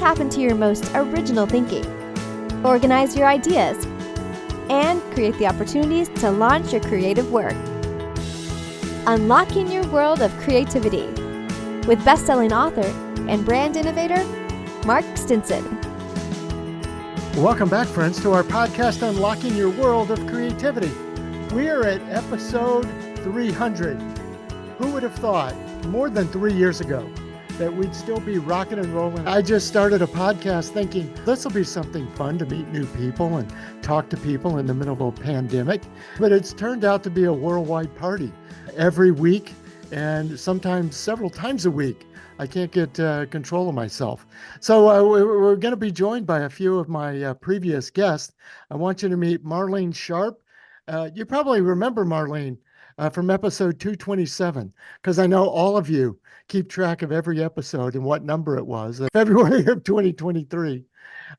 tap into your most original thinking, organize your ideas, and create the opportunities to launch your creative work. Unlocking your world of creativity with best-selling author and brand innovator, Mark Stinson. Welcome back, friends, to our podcast, Unlocking Your World of Creativity. We are at episode 300. Who would have thought more than 3 years ago that we'd still be rocking and rolling? I just started a podcast thinking this will be something fun to meet new people and talk to people in the middle of a pandemic. But it's turned out to be a worldwide party every week and sometimes several times a week. I can't get control of myself. So we're going to be joined by a few of my previous guests. I want you to meet Marlene Sharp. You probably remember Marlene from episode 227, because I know all of you keep track of every episode and what number it was, February of 2023.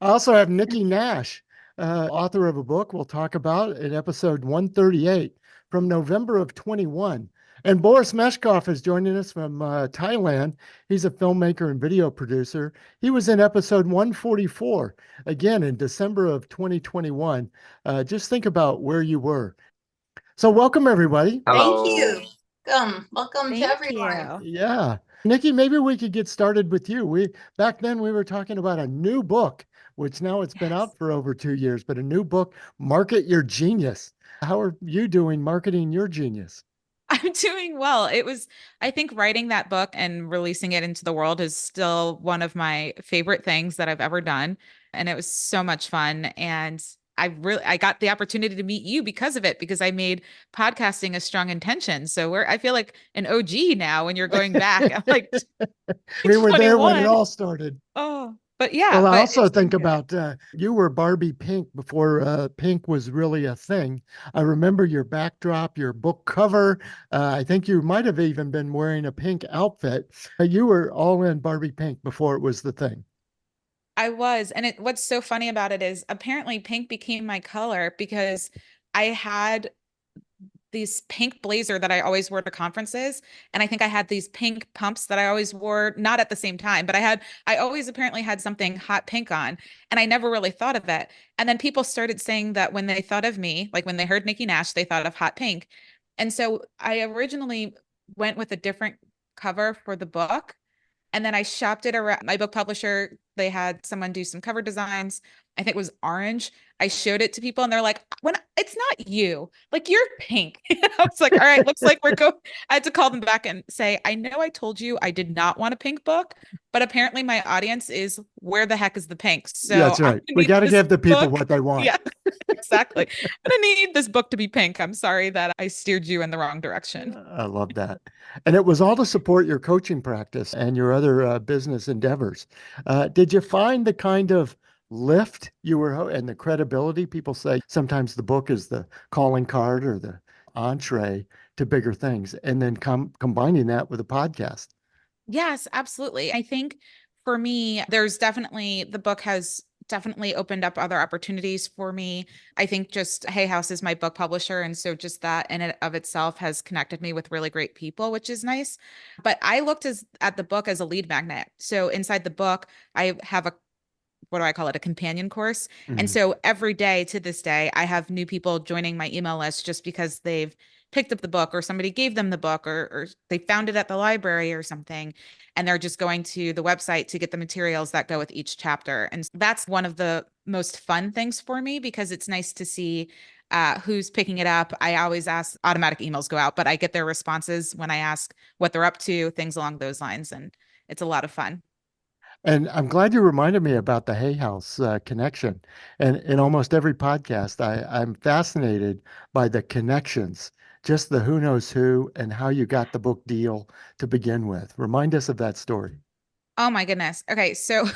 I also have Nikki Nash, author of a book we'll talk about in episode 138 from November of 21. And Boris Meshkov is joining us from Thailand. He's a filmmaker and video producer. He was in episode 144, again in December of 2021. Just think about where you were. So welcome, everybody. Hello. Thank you. Welcome to everyone. Yeah. Nikki, maybe we could get started with you. Back then we were talking about a new book, which now it's been out for over 2 years, but a new book, Market Your Genius. How are you doing marketing your genius? I'm doing well. I think writing that book and releasing it into the world is still one of my favorite things that I've ever done. And it was so much fun. And I got the opportunity to meet you because of it, because I made podcasting a strong intention. So I feel like an OG now when you're going back. I'm like, we were there when it all started. Oh, but yeah. Well, I also think about you were Barbie Pink before pink was really a thing. I remember your backdrop, your book cover. I think you might have even been wearing a pink outfit. You were all in Barbie Pink before it was the thing. I was. And what's so funny about it is apparently pink became my color because I had these pink blazer that I always wore to conferences. And I think I had these pink pumps that I always wore, not at the same time, but I always apparently had something hot pink on, and I never really thought of it. And then people started saying that when they thought of me, like when they heard Nikki Nash, they thought of hot pink. And so I originally went with a different cover for the book. And then I shopped it around. My book publisher, they had someone do some cover designs. I think it was orange. I showed it to people and they're like, "When it's not you, like you're pink." I was like, all right, looks like we're going. I had to call them back and say, I know I told you I did not want a pink book, but apparently my audience is, where the heck is the pink? So that's right. We got to give the people what they want. Yeah, exactly. I'm going to need this book to be pink. I'm sorry that I steered you in the wrong direction. I love that. And it was all to support your coaching practice and your other business endeavors. Did you find the kind of lift you were and the credibility? People say sometimes the book is the calling card or the entree to bigger things, and then combining that with a podcast. Yes, absolutely. I think for me, the book has definitely opened up other opportunities for me. I think just Hay House is my book publisher. And so just that in and of itself has connected me with really great people, which is nice. But I looked at the book as a lead magnet. So inside the book, I have what do I call it? A companion course. Mm-hmm. And so every day to this day, I have new people joining my email list just because they've picked up the book or somebody gave them the book or they found it at the library or something. And they're just going to the website to get the materials that go with each chapter. And that's one of the most fun things for me because it's nice to see who's picking it up. I always ask, automatic emails go out, but I get their responses when I ask what they're up to, things along those lines. And it's a lot of fun. And I'm glad you reminded me about the Hay House connection. And in almost every podcast, I'm fascinated by the connections, just the who knows who and how you got the book deal to begin with. Remind us of that story. Oh my goodness. Okay. So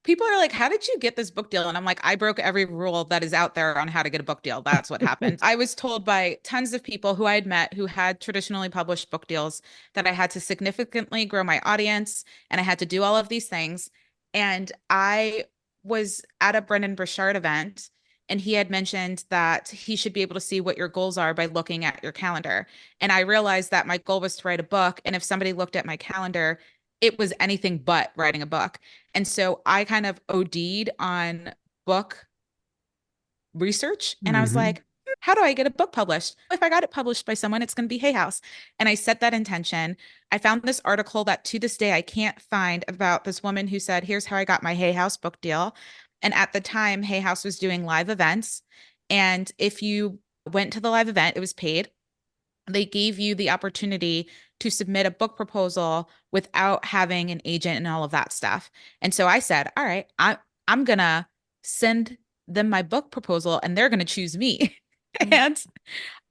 people are like, how did you get this book deal? And I'm like, I broke every rule that is out there on how to get a book deal. That's what happened. I was told by tons of people who I had met who had traditionally published book deals that I had to significantly grow my audience and I had to do all of these things. And I was at a Brendan Burchard event and he had mentioned that he should be able to see what your goals are by looking at your calendar. And I realized that my goal was to write a book. And if somebody looked at my calendar, it was anything but writing a book. And so I kind of OD'd on book research. And I was Mm-hmm. like, how do I get a book published? If I got it published by someone, it's going to be Hay House. And I set that intention. I found this article that to this day I can't find about this woman who said, here's how I got my Hay House book deal. And at the time, Hay House was doing live events. And if you went to the live event, it was paid. They gave you the opportunity to submit a book proposal without having an agent and all of that stuff. And so I said, all right, I'm gonna send them my book proposal and they're gonna choose me. And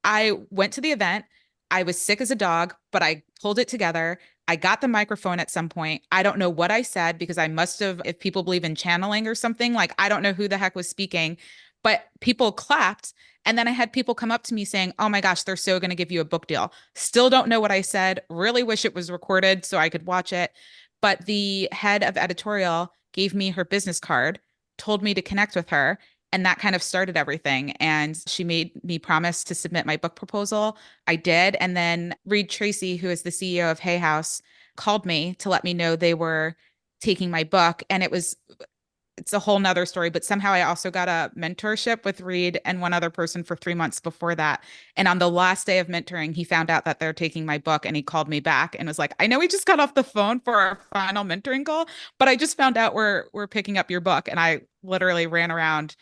I went to the event. I was sick as a dog, but I pulled it together. I got the microphone at some point. I don't know what I said because I must have, if people believe in channeling or something, like I don't know who the heck was speaking, but people clapped. And then I had people come up to me saying, oh my gosh, they're so going to give you a book deal. Still don't know what I said. Really wish it was recorded so I could watch it. But the head of editorial gave me her business card, told me to connect with her. And that kind of started everything. And she made me promise to submit my book proposal. I did. And then Reed Tracy, who is the CEO of Hay House, called me to let me know they were taking my book. And it's a whole nother story, but somehow I also got a mentorship with Reed and one other person for 3 months before that. And on the last day of mentoring, he found out that they're taking my book and he called me back and was like, I know we just got off the phone for our final mentoring call, but I just found out we're picking up your book. And I literally ran around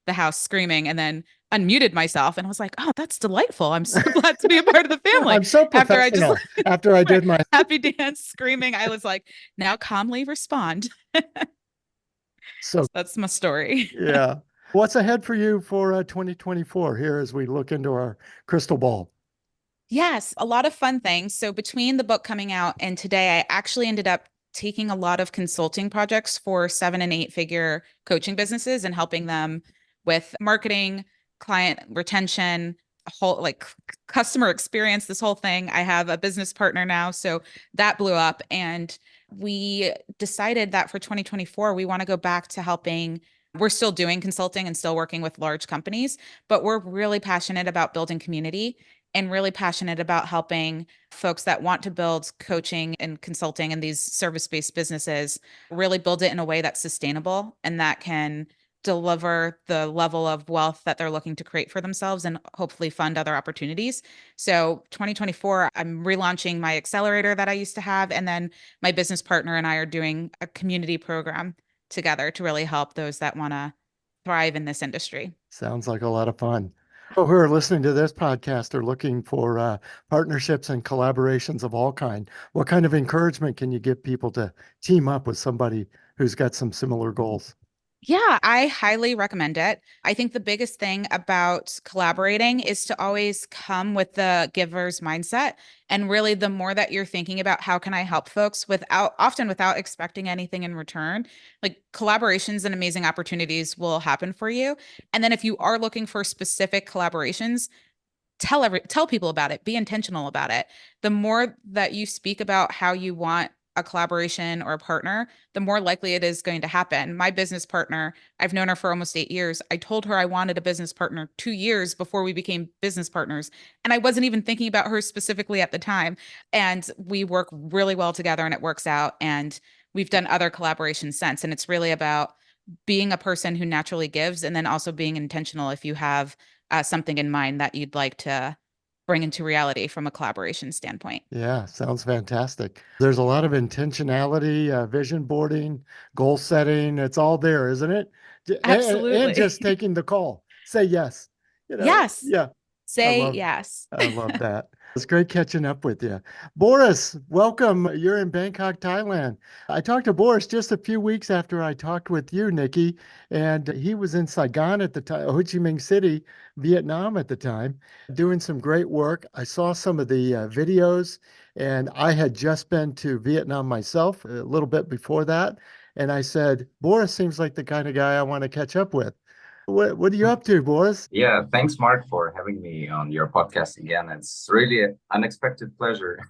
the house screaming and then unmuted myself and was like, oh, that's delightful. I'm so glad to be a part of the family. I'm so After I just professional. After I did my happy dance screaming, I was like, now calmly respond. so That's my story. yeah. What's ahead for you for 2024 here as we look into our crystal ball? Yes, a lot of fun things. So between the book coming out and today, I actually ended up taking a lot of consulting projects for 7 and 8 figure coaching businesses and helping them with marketing, client retention, whole like customer experience, this whole thing. I have a business partner now, so that blew up. And we decided that for 2024, we want to go back to helping. We're still doing consulting and still working with large companies, but we're really passionate about building community and really passionate about helping folks that want to build coaching and consulting in these service-based businesses really build it in a way that's sustainable and that can deliver the level of wealth that they're looking to create for themselves and hopefully fund other opportunities. So 2024, I'm relaunching my accelerator that I used to have. And then my business partner and I are doing a community program together to really help those that want to thrive in this industry. Sounds like a lot of fun. People who are listening to this podcast are looking for partnerships and collaborations of all kind. What kind of encouragement can you give people to team up with somebody who's got some similar goals? Yeah, I highly recommend it. I think the biggest thing about collaborating is to always come with the giver's mindset. And really, the more that you're thinking about how can I help folks often without expecting anything in return, like collaborations and amazing opportunities will happen for you. And then if you are looking for specific collaborations, tell people about it, be intentional about it. The more that you speak about how you want a collaboration or a partner, the more likely it is going to happen. My business partner, I've known her for almost 8 years. I told her I wanted a business partner 2 years before we became business partners. And I wasn't even thinking about her specifically at the time. And we work really well together and it works out. And we've done other collaborations since. And it's really about being a person who naturally gives and then also being intentional if you have something in mind that you'd like to bring into reality from a collaboration standpoint. Yeah, sounds fantastic. There's a lot of intentionality, vision boarding, goal setting. It's all there, isn't it? And Absolutely. just taking the call. Say yes. Yes. Yeah. I Say love yes. I love that. It's great catching up with you. Boris, welcome. You're in Bangkok, Thailand. I talked to Boris just a few weeks after I talked with you, Nikki, and he was in Saigon at the time, Ho Chi Minh City, Vietnam at the time, doing some great work. I saw some of the videos, and I had just been to Vietnam myself a little bit before that. And I said, Boris seems like the kind of guy I want to catch up with. What are you up to, Boris? Yeah, thanks, Mark, for having me on your podcast again. It's really an unexpected pleasure.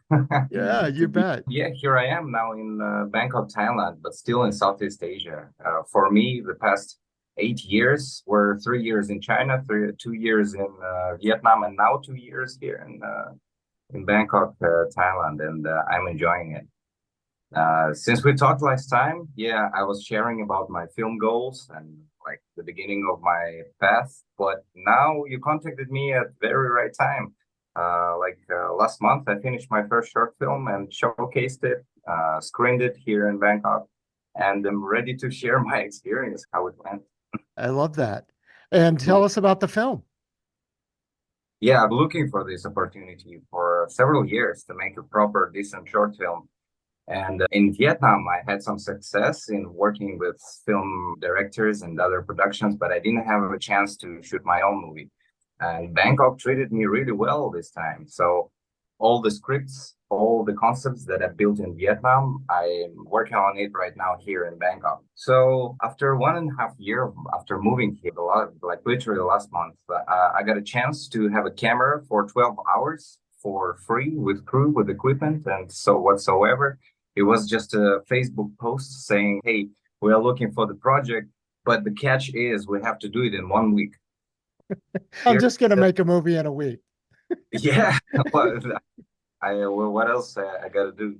Yeah, you bet. Yeah, here I am now in Bangkok, Thailand, but still in Southeast Asia. For me, the past 8 years were 3 years in China, 2 years in Vietnam, and now 2 years here in Bangkok, Thailand, and I'm enjoying it. Since we talked last time, yeah, I was sharing about my film goals and like the beginning of my path. But now you contacted me at very right time. Last month, I finished my first short film and showcased it, screened it here in Bangkok, and I'm ready to share my experience, how it went. I love that. And tell us about the film. Yeah, I'm looking for this opportunity for several years to make a proper, decent short film. And in Vietnam, I had some success in working with film directors and other productions, but I didn't have a chance to shoot my own movie. And Bangkok treated me really well this time. So all the scripts, all the concepts that I built in Vietnam, I'm working on it right now here in Bangkok. So after 1.5 years after moving here, like literally last month, I got a chance to have a camera for 12 hours for free with crew, with equipment, and so whatsoever. It was just a Facebook post saying, hey, we are looking for the project, but the catch is we have to do it in 1 week. I'm just going to make a movie in a week. Yeah. What else I got to do?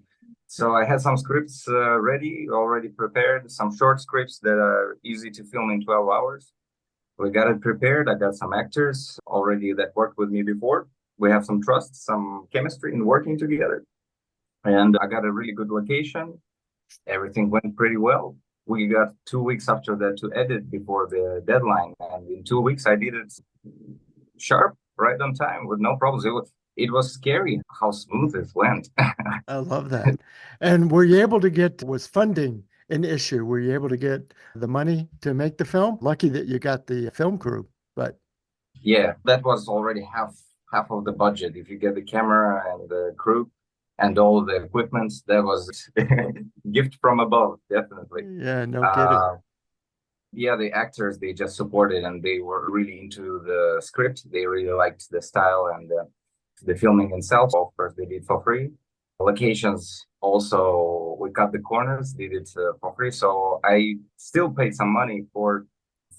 So I had some scripts ready, already prepared, some short scripts that are easy to film in 12 hours. We got it prepared. I got some actors already that worked with me before. We have some trust, some chemistry in working together. And I got a really good location. Everything went pretty well. We got 2 weeks after that to edit before the deadline. And in 2 weeks, I did it sharp, right on time with no problems. It was scary how smooth it went. I love that. And were you able to was funding an issue? Were you able to get the money to make the film? Lucky that you got the film crew, but. Yeah, that was already half of the budget. If you get the camera and the crew and all the equipment, that was gift from above, definitely. Yeah, no kidding. Yeah, the actors, they just supported and they were really into the script. They really liked the style and the filming itself. Of course, they did for free. Locations also, we cut the corners, did it for free. So I still paid some money for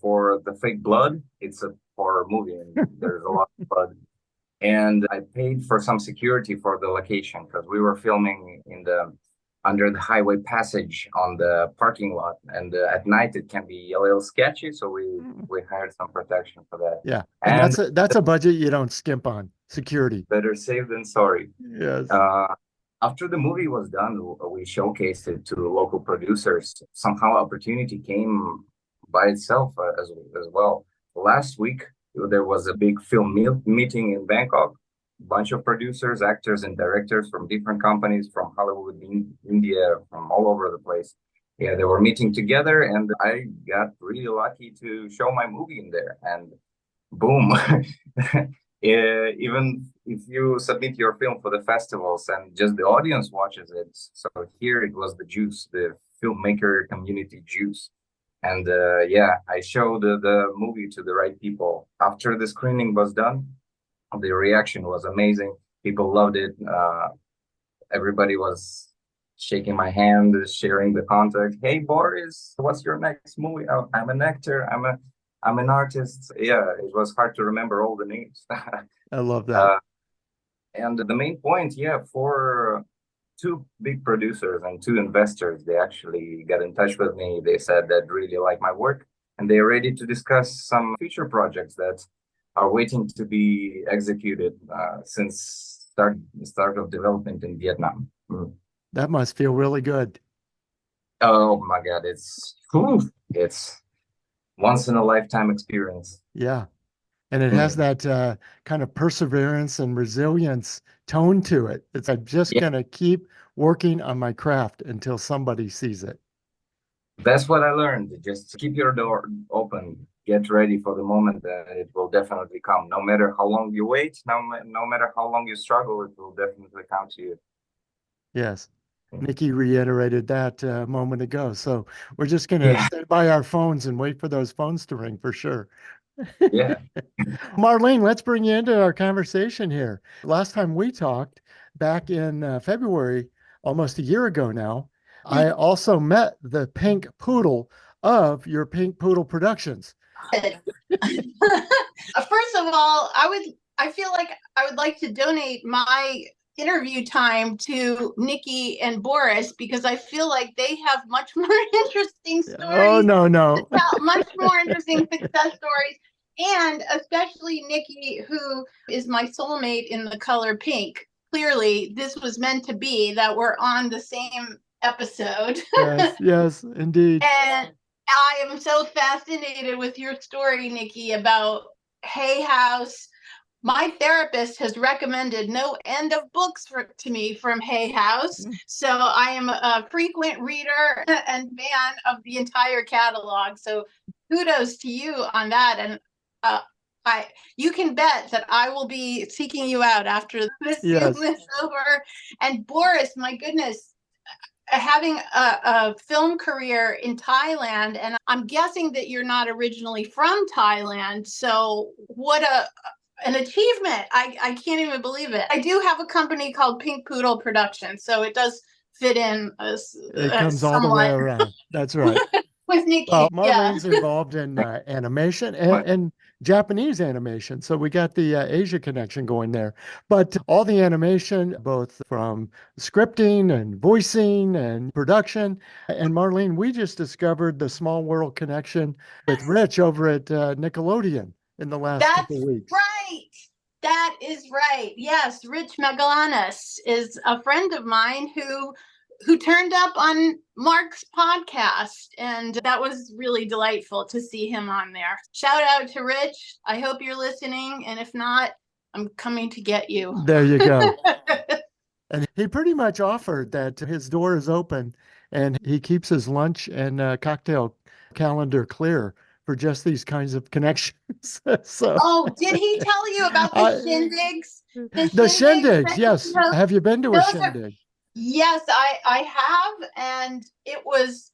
the fake blood. It's a horror movie and there's a lot of blood. And I paid for some security for the location because we were filming under the highway passage on the parking lot, and at night it can be a little sketchy, so we hired some protection for that. Yeah, and that's a budget you don't skimp on, security. Better safe than sorry. Yes. After the movie was done, we showcased it to local producers. Somehow opportunity came by itself as well. Last week there was a big film meeting in Bangkok. Bunch of producers, actors, and directors from different companies, from Hollywood, India, from all over the place. Yeah, they were meeting together, and I got really lucky to show my movie in there. And boom, even if you submit your film for the festivals and just the audience watches it, so here it was the juice, the filmmaker community juice. And yeah, I showed the movie to the right people. After the screening was done, the reaction was amazing. People loved it. Everybody was shaking my hand, sharing the contact. Hey, Boris, what's your next movie? Oh, I'm an actor. I'm an artist. Yeah, it was hard to remember all the names. I love that. And the main point, yeah, for 2 big producers and 2 investors, they actually got in touch with me. They said that really like my work, and they're ready to discuss some future projects that are waiting to be executed since start of development in Vietnam. That must feel really good. Oh my God, it's once in a lifetime experience. Yeah. And it has that kind of perseverance and resilience tone to it. It's I'm just going to keep working on my craft until somebody sees it. That's what I learned. Just keep your door open. Get ready for the moment that it will definitely come. No matter how long you wait, no matter how long you struggle, it will definitely come to you. Yes. Nikki reiterated that a moment ago. So we're just going to stand by our phones and wait for those phones to ring for sure. Yeah. Marlene, let's bring you into our conversation here. Last time we talked back in February, almost a year ago now, I also met the Pink Poodle of your Pink Poodle Productions. First of all, I feel like I would like to donate my interview time to Nikki and Boris because I feel like they have much more interesting stories. Oh, no. Much more interesting success stories. And especially Nikki, who is my soulmate in the color pink. Clearly, this was meant to be that we're on the same episode. Yes, indeed. And I am so fascinated with your story, Nikki, about Hay House. My therapist has recommended no end of books to me from Hay House. So I am a frequent reader and fan of the entire catalog. So kudos to you on that. And you can bet that I will be seeking you out after this Zoom is over. And Boris, my goodness, having a film career in Thailand, and I'm guessing that you're not originally from Thailand. So what an achievement. I can't even believe it. I do have a company called Pink Poodle Productions, so it does fit in it comes all the way around. That's right. With Nikki. Well, Marlene's involved in animation and Japanese animation. So we got the Asia connection going there. But all the animation, both from scripting and voicing and production. And Marlene, we just discovered the Small World connection with Rich over at Nickelodeon in the last couple of weeks. Right. That is right. Yes, Rich Magalanis is a friend of mine who turned up on Mark's podcast, and that was really delightful to see him on there. Shout out to Rich. I hope you're listening, and if not, I'm coming to get you. There you go. And he pretty much offered that his door is open and he keeps his lunch and cocktail calendar clear for just these kinds of connections. Oh, did he tell you about the shindigs? The shindigs, yes. Have you been to a shindig? Yes, I have, and it was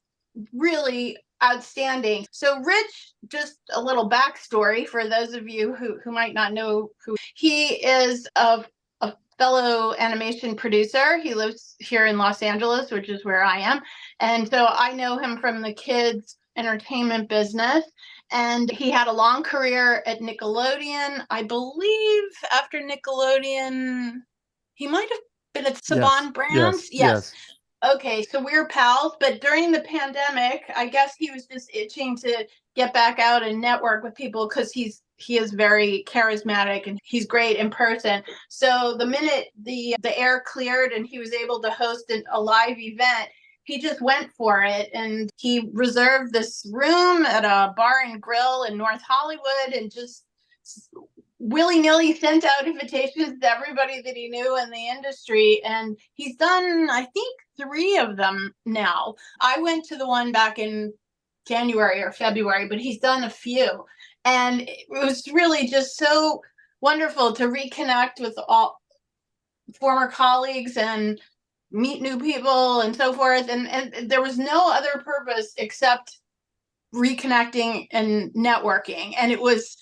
really outstanding. So Rich, just a little backstory for those of you who might not know who he is, a fellow animation producer. He lives here in Los Angeles, which is where I am. And so I know him from the kids' entertainment business. And he had a long career at Nickelodeon. I believe after Nickelodeon, he might have been at Saban Brands. Yes. Okay, so we're pals, but during the pandemic, I guess he was just itching to get back out and network with people because he is very charismatic and he's great in person. So the minute the air cleared and he was able to host a live event, he just went for it, and he reserved this room at a bar and grill in North Hollywood and just willy-nilly sent out invitations to everybody that he knew in the industry. And he's done, I think, 3 of them now. I went to the one back in January or February, but he's done a few. And it was really just so wonderful to reconnect with all former colleagues and meet new people and so forth. And there was no other purpose except reconnecting and networking. And it was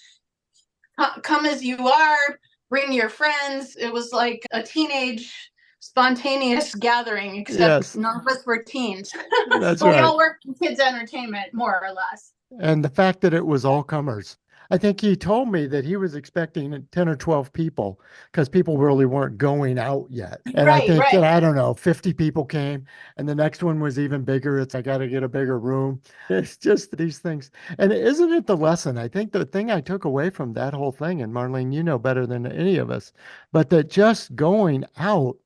come as you are, bring your friends. It was like a teenage spontaneous gathering, except none of us were teens. That's so right. We all worked in kids' entertainment, more or less. And the fact that it was all comers. I think he told me that he was expecting 10 or 12 people because people really weren't going out yet. And I think that, I don't know, 50 people came, and the next one was even bigger. It's, I got to get a bigger room. It's just these things. And isn't it the lesson? I think the thing I took away from that whole thing, and Marlene, you know better than any of us, but that just going out,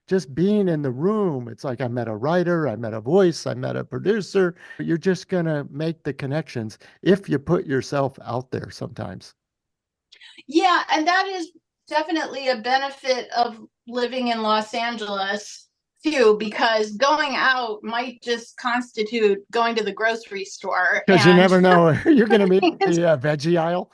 just being in the room, it's like I met a writer, I met a voice, I met a producer. You're just going to make the connections if you put yourself out there sometimes. Yeah, and that is definitely a benefit of living in Los Angeles too, because going out might just constitute going to the grocery store. Because you never know, you're going to meet the veggie aisle.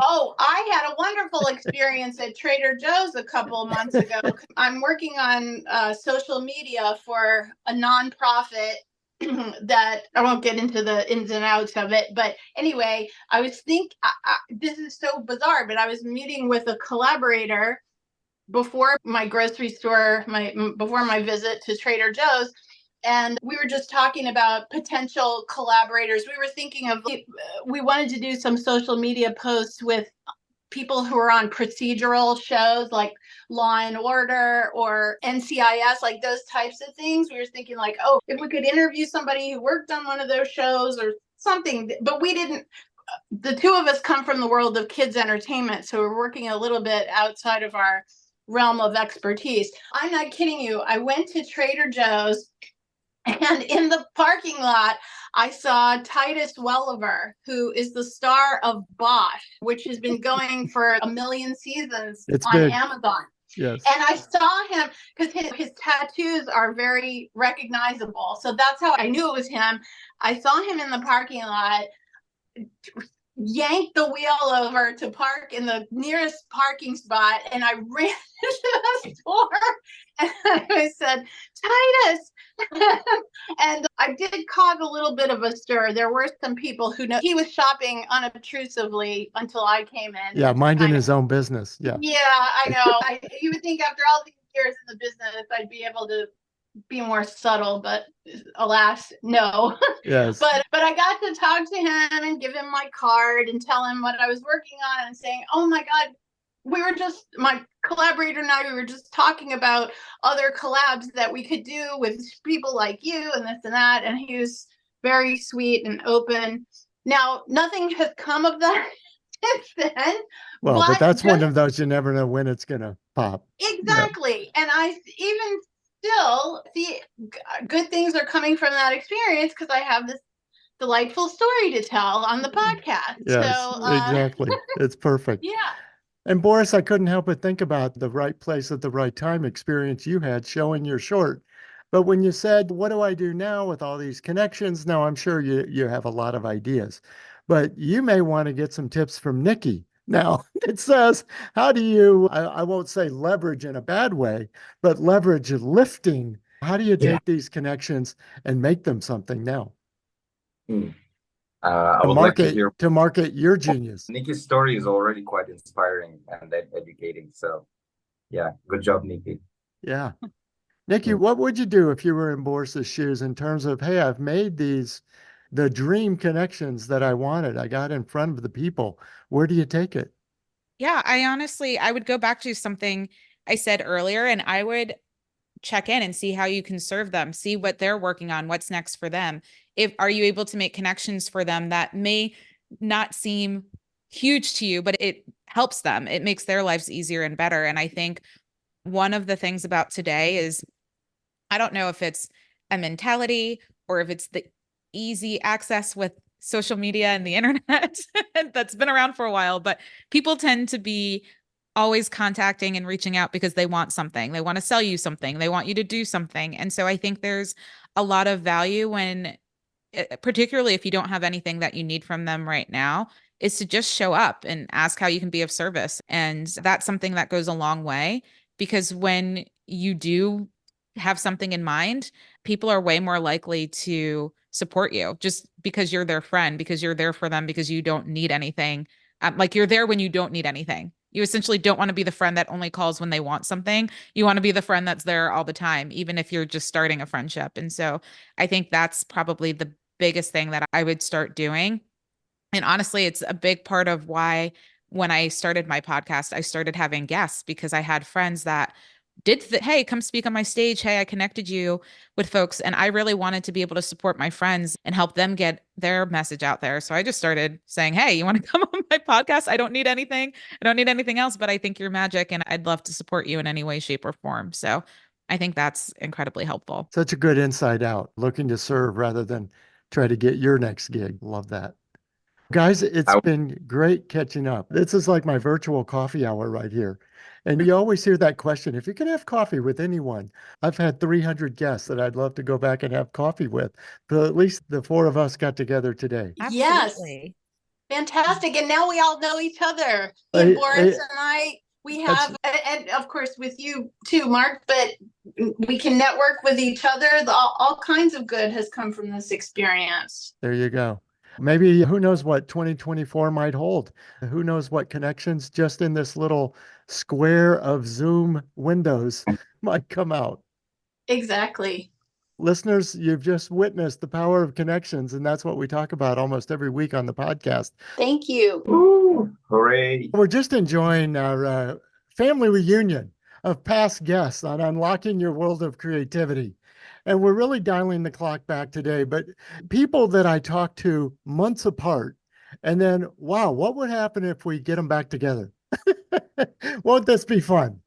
Oh, I had a wonderful experience at Trader Joe's a couple of months ago. I'm working on social media for a nonprofit that I won't get into the ins and outs of it. But anyway, I was this is so bizarre, but I was meeting with a collaborator before my grocery store, before my visit to Trader Joe's. And we were just talking about potential collaborators. We were thinking of, we wanted to do some social media posts with people who are on procedural shows like Law and Order or NCIS, like those types of things. We were thinking like, oh, if we could interview somebody who worked on one of those shows or something, but we didn't. The two of us come from the world of kids entertainment, so we're working a little bit outside of our realm of expertise. I'm not kidding you. I went to Trader Joe's, and in the parking lot, I saw Titus Welliver, who is the star of Bosch, which has been going for a million seasons on big. Amazon. Yes. And I saw him because his tattoos are very recognizable. So that's how I knew it was him. I saw him in the parking lot, yanked the wheel over to park in the nearest parking spot, and I ran into the store and I said, Titus. And I did cause a little bit of a stir. There were some people who know he was shopping unobtrusively until I came in. Yeah, minding his own business. Yeah. Yeah, I know. You would think after all these years in the business, I'd be able to be more subtle, but alas, no. Yes. But I got to talk to him and give him my card and tell him what I was working on and saying, oh my God, my collaborator and I, we were just talking about other collabs that we could do with people like you and this and that. And he was very sweet and open. Now, nothing has come of that since then. Well, but that's one of those, you never know when it's going to pop. Exactly. Yeah. And I even still see good things are coming from that experience because I have this delightful story to tell on the podcast. Yes, so, exactly. It's perfect. Yeah. And Boris, I couldn't help but think about the right place at the right time experience you had showing your short. But when you said, what do I do now with all these connections? Now, I'm sure you have a lot of ideas, but you may want to get some tips from Nikki. Now, it says, how do you, I won't say leverage in a bad way, but leverage lifting? How do you take these connections and make them something now? I would like to hear to market your genius. Nikki's story is already quite inspiring and educating. So yeah, good job, Nikki. Yeah. Nikki, what would you do if you were in Boris's shoes in terms of, hey, I've made the dream connections that I wanted. I got in front of the people. Where do you take it? Yeah, I would go back to something I said earlier, and I would check in and see how you can serve them, see what they're working on, what's next for them. Are you able to make connections for them that may not seem huge to you, but it helps them. It makes their lives easier and better. And I think one of the things about today is, I don't know if it's a mentality or if it's the easy access with social media and the internet that's been around for a while, but people tend to be always contacting and reaching out because they want something. They want to sell you something. They want you to do something. And so I think there's a lot of value when, particularly if you don't have anything that you need from them right now, is to just show up and ask how you can be of service. And that's something that goes a long way, because when you do have something in mind, people are way more likely to support you just because you're their friend, because you're there for them, because you don't need anything. Like, you're there when you don't need anything. You essentially don't want to be the friend that only calls when they want something. You want to be the friend that's there all the time, even if you're just starting a friendship. And so I think that's probably the biggest thing that I would start doing. And honestly, it's a big part of why when I started my podcast, I started having guests, because I had friends that did hey, come speak on my stage. Hey, I connected you with folks. And I really wanted to be able to support my friends and help them get their message out there. So I just started saying, hey, you want to come on my podcast? I don't need anything. I don't need anything else, but I think you're magic and I'd love to support you in any way, shape, or form. So I think that's incredibly helpful. Such a good inside out, looking to serve rather than try to get your next gig. Love that. Guys, it's been great catching up. This is like my virtual coffee hour right here. And you always hear that question, if you can have coffee with anyone. I've had 300 guests that I'd love to go back and have coffee with, but at least the four of us got together today. Absolutely. Yes. Fantastic. And now we all know each other. And Boris and we have, and of course with you too, Mark, but we can network with each other. All kinds of good has come from this experience. There you go. Maybe who knows what 2024 might hold? Who knows what connections just in this little square of Zoom windows might come out? Exactly. Listeners, you've just witnessed the power of connections, and that's what we talk about almost every week on the podcast. Thank you. Ooh, hooray. We're just enjoying our family reunion of past guests on unlocking your world of creativity. And we're really dialing the clock back today, but people that I talked to months apart, and then, wow, what would happen if we get them back together? Won't this be fun?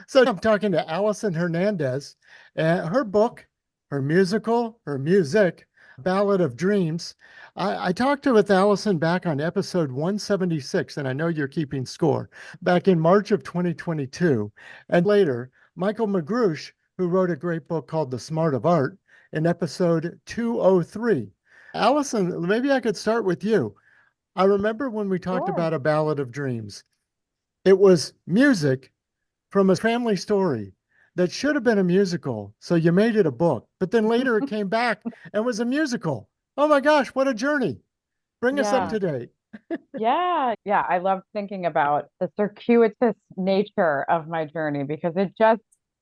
So I'm talking to Allison Hernandez, and her book, her musical, her music, Ballad of Dreams. I talked with Allison back on episode 176, and I know you're keeping score, back in March of 2022. And later, Michael Magrush, who wrote a great book called The Smart of Art, in episode 203. Allison, maybe I could start with you. I remember when we talked about A Ballad of Dreams, it was music from a family story that should have been a musical. So you made it a book, but then later it came back and was a musical. Oh my gosh, what a journey. Bring us up to date. Yeah. I love thinking about the circuitous nature of my journey because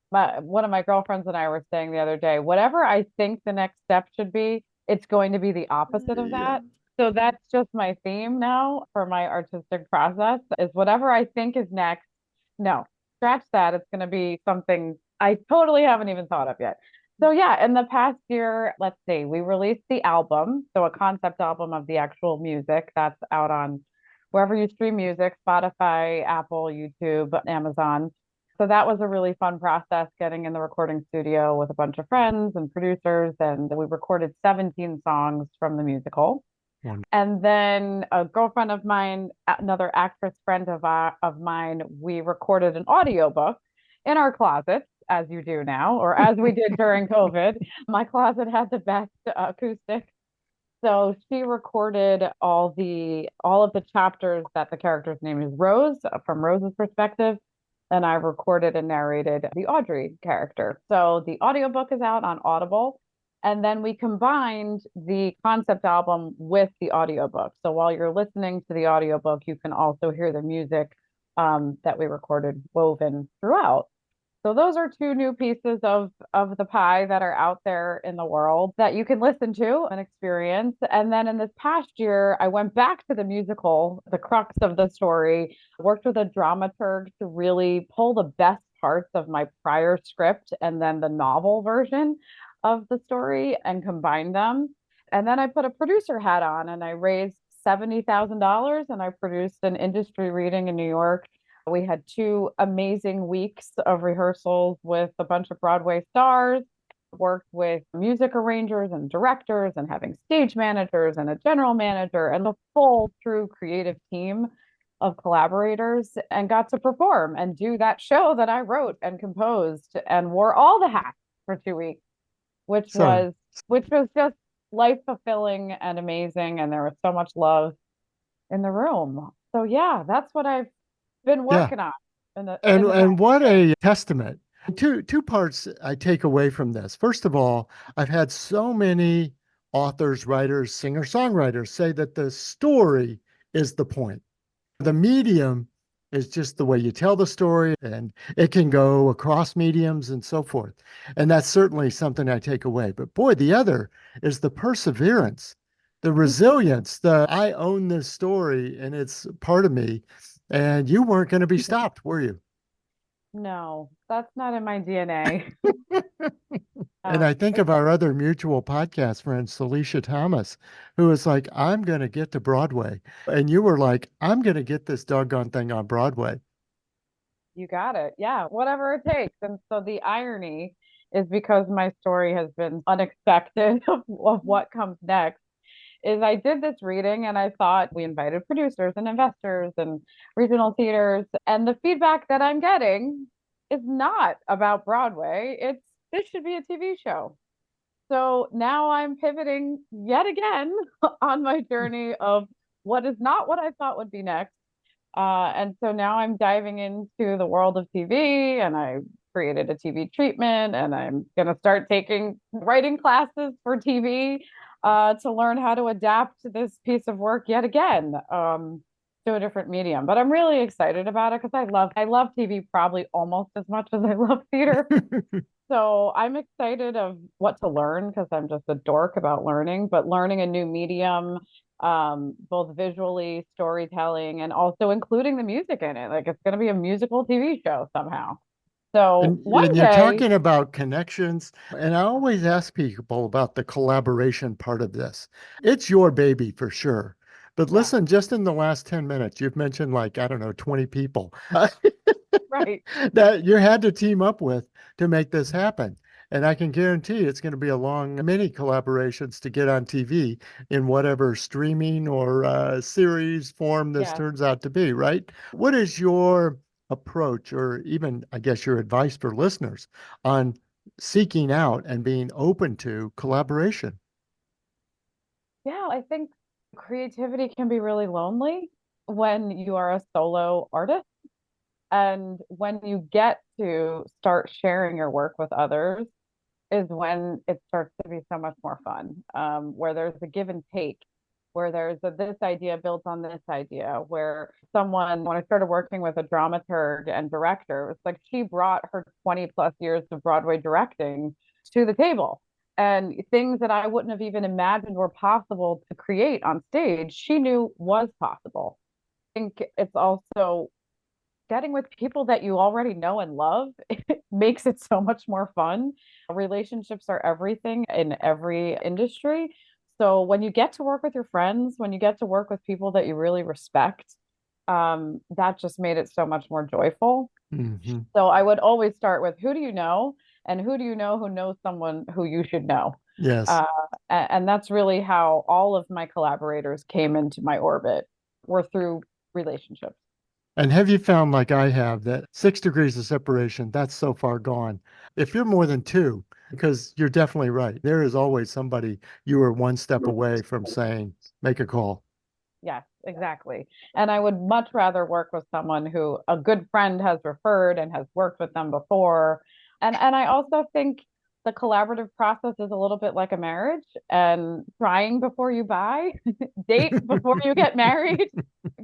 one of my girlfriends and I were saying the other day, whatever I think the next step should be, it's going to be the opposite of that. So that's just my theme now for my artistic process is whatever I think is next. No, scratch that. It's going to be something I totally haven't even thought of yet. So yeah, in the past year, let's see, we released the album, so a concept album of the actual music that's out on wherever you stream music, Spotify, Apple, YouTube, Amazon. So that was a really fun process getting in the recording studio with a bunch of friends and producers, and we recorded 17 songs from the musical. Wonderful. And then a girlfriend of mine, another actress friend of mine, we recorded an audiobook in our closet, as you do now, or as we did during COVID. My closet had the best acoustics. So she recorded all of the chapters that the character's name is Rose, from Rose's perspective. And I recorded and narrated the Audrey character. So the audiobook is out on Audible. And then we combined the concept album with the audiobook. So while you're listening to the audiobook, you can also hear the music that we recorded woven throughout. So those are two new pieces of the pie that are out there in the world that you can listen to and experience. And then in this past year, I went back to the musical, the crux of the story, worked with a dramaturg to really pull the best parts of my prior script and then the novel version of the story and combine them. And then I put a producer hat on and I raised $70,000 and I produced an industry reading in New York. We had 2 amazing weeks of rehearsals with a bunch of Broadway stars, worked with music arrangers and directors and having stage managers and a general manager and the full true creative team of collaborators and got to perform and do that show that I wrote and composed and wore all the hats for 2 weeks, which was just life fulfilling and amazing. And there was so much love in the room. So yeah, that's what I've been working on. And what a testament. Two parts I take away from this. First of all, I've had so many authors, writers, singer-songwriters say that the story is the point. The medium is just the way you tell the story, and it can go across mediums and so forth. And that's certainly something I take away. But boy, the other is the perseverance, the resilience, I own this story and it's part of me. And you weren't going to be stopped, were you? No, that's not in my DNA. And I think of our other mutual podcast friend, Celicia Thomas, who was like, I'm going to get to Broadway. And you were like, I'm going to get this doggone thing on Broadway. You got it. Yeah, whatever it takes. And so the irony is because my story has been unexpected of what comes next. Is I did this reading and I thought we invited producers and investors and regional theaters. And the feedback that I'm getting is not about Broadway. This should be a TV show. So now I'm pivoting yet again on my journey of what is not what I thought would be next. And so now I'm diving into the world of TV and I created a TV treatment and I'm going to start taking writing classes for TV to learn how to adapt this piece of work yet again. to a different medium. But I'm really excited about it because I love TV probably almost as much as I love theater. So I'm excited of what to learn because I'm just a dork about learning, but learning a new medium, both visually, storytelling, and also including the music in it. Like it's going to be a musical TV show somehow. So And one you're day, talking about connections, and I always ask people about the collaboration part of this. It's your baby for sure. But yeah, listen, just in the last 10 minutes, you've mentioned like, I don't know, 20 people right. that you had to team up with to make this happen. And I can guarantee it's going to be a long, many collaborations to get on TV in whatever streaming or series form this Yeah. turns out to be, right? What is your approach, or even, I guess, your advice for listeners on seeking out and being open to collaboration? Yeah, I think creativity can be really lonely when you are a solo artist. And when you get to start sharing your work with others, is when it starts to be so much more fun, where there's a give and take, where there's this idea built on this idea, where someone, when I started working with a dramaturg and director, it was like she brought her 20 plus years of Broadway directing to the table. And things that I wouldn't have even imagined were possible to create on stage, she knew was possible. I think it's also getting with people that you already know and love. It makes it so much more fun. Relationships are everything in every industry. So when you get to work with your friends, when you get to work with people that you really respect, that just made it so much more joyful. Hmm. So I would always start with who do you know and who do you know who knows someone who you should know? Yes. Uh, and that's really how all of my collaborators came into my orbit were through relationships. And have you found, like I have, that 6 degrees of separation, that's so far gone? If you're more than two, because you're definitely right, there is always somebody you are one step away from saying, make a call. Yes, exactly. And I would much rather work with someone who a good friend has referred and has worked with them before. And I also think the collaborative process is a little bit like a marriage and trying before you buy, date before you get married,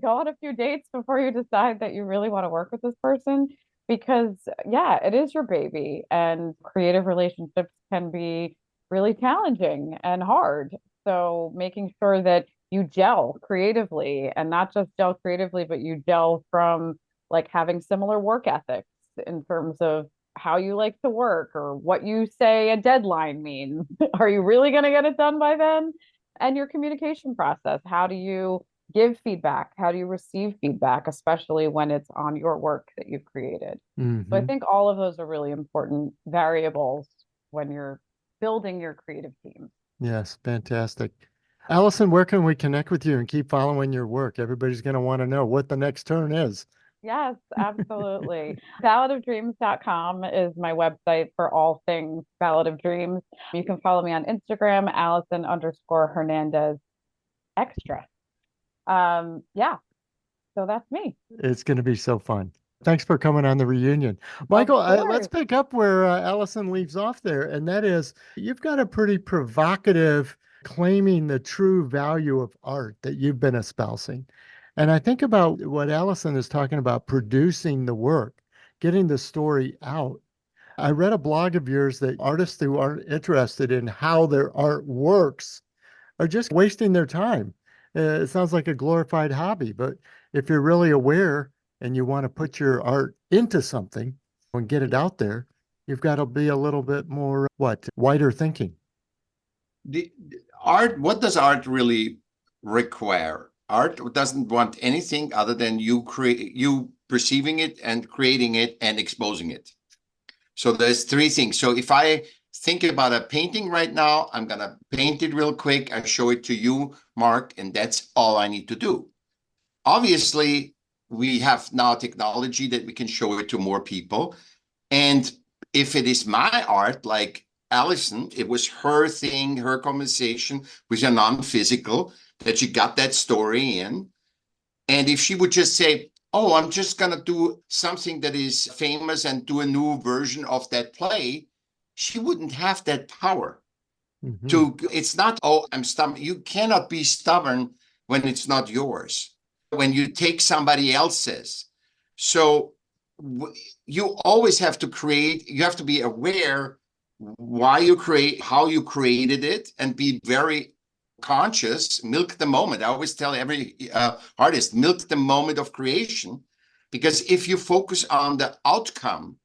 go on a few dates before you decide that you really want to work with this person. Because yeah, it is your baby and creative relationships can be really challenging and hard. So making sure that you gel creatively and not just gel creatively, but you gel from like having similar work ethics in terms of how you like to work or what you say a deadline means. Are you really going to get it done by then? And your communication process. How do you give feedback? How do you receive feedback, especially when it's on your work that you've created? So I Hmm. think all of those are really important variables when you're building your creative team. Yes, fantastic. Allison, where can we connect with you and keep following your work? Everybody's going to want to know what the next turn is. Yes, absolutely. Balladofdreams.com is my website for all things Ballad of Dreams. You can follow me on Instagram, Allison_Hernandez extra. Yeah, so that's me. It's going to be so fun. Thanks for coming on the reunion. Of Michael, let's course. pick up where Allison leaves off there. And that is, you've got a pretty provocative claiming the true value of art that you've been espousing. And I think about what Allison is talking about, producing the work, getting the story out. I read a blog of yours that artists who aren't interested in how their art works are just wasting their time. It sounds like a glorified hobby, but if you're really aware and you want to put your art into something and get it out there, you've got to be a little bit more, wider thinking. The art, what does art really require? Art doesn't want anything other than you perceiving it and creating it and exposing it. So there's three things. So if I think about a painting right now, I'm gonna paint it real quick. I show it to you, Mark, and that's all I need to do. Obviously, we have now technology that we can show it to more people. And if it is my art, like Allison, it was her thing, her conversation with a non-physical, that she got that story in. And if she would just say, oh, I'm just going to do something that is famous and do a new version of that play, she wouldn't have that power. Mhm. It's not, oh, I'm stubborn. You cannot be stubborn when it's not yours. when you take somebody else's. So you always have to create, you have to be aware why you create, how you created it, and be very conscious. Milk the moment. I always tell every artist, milk the moment of creation, because if you focus on the outcome,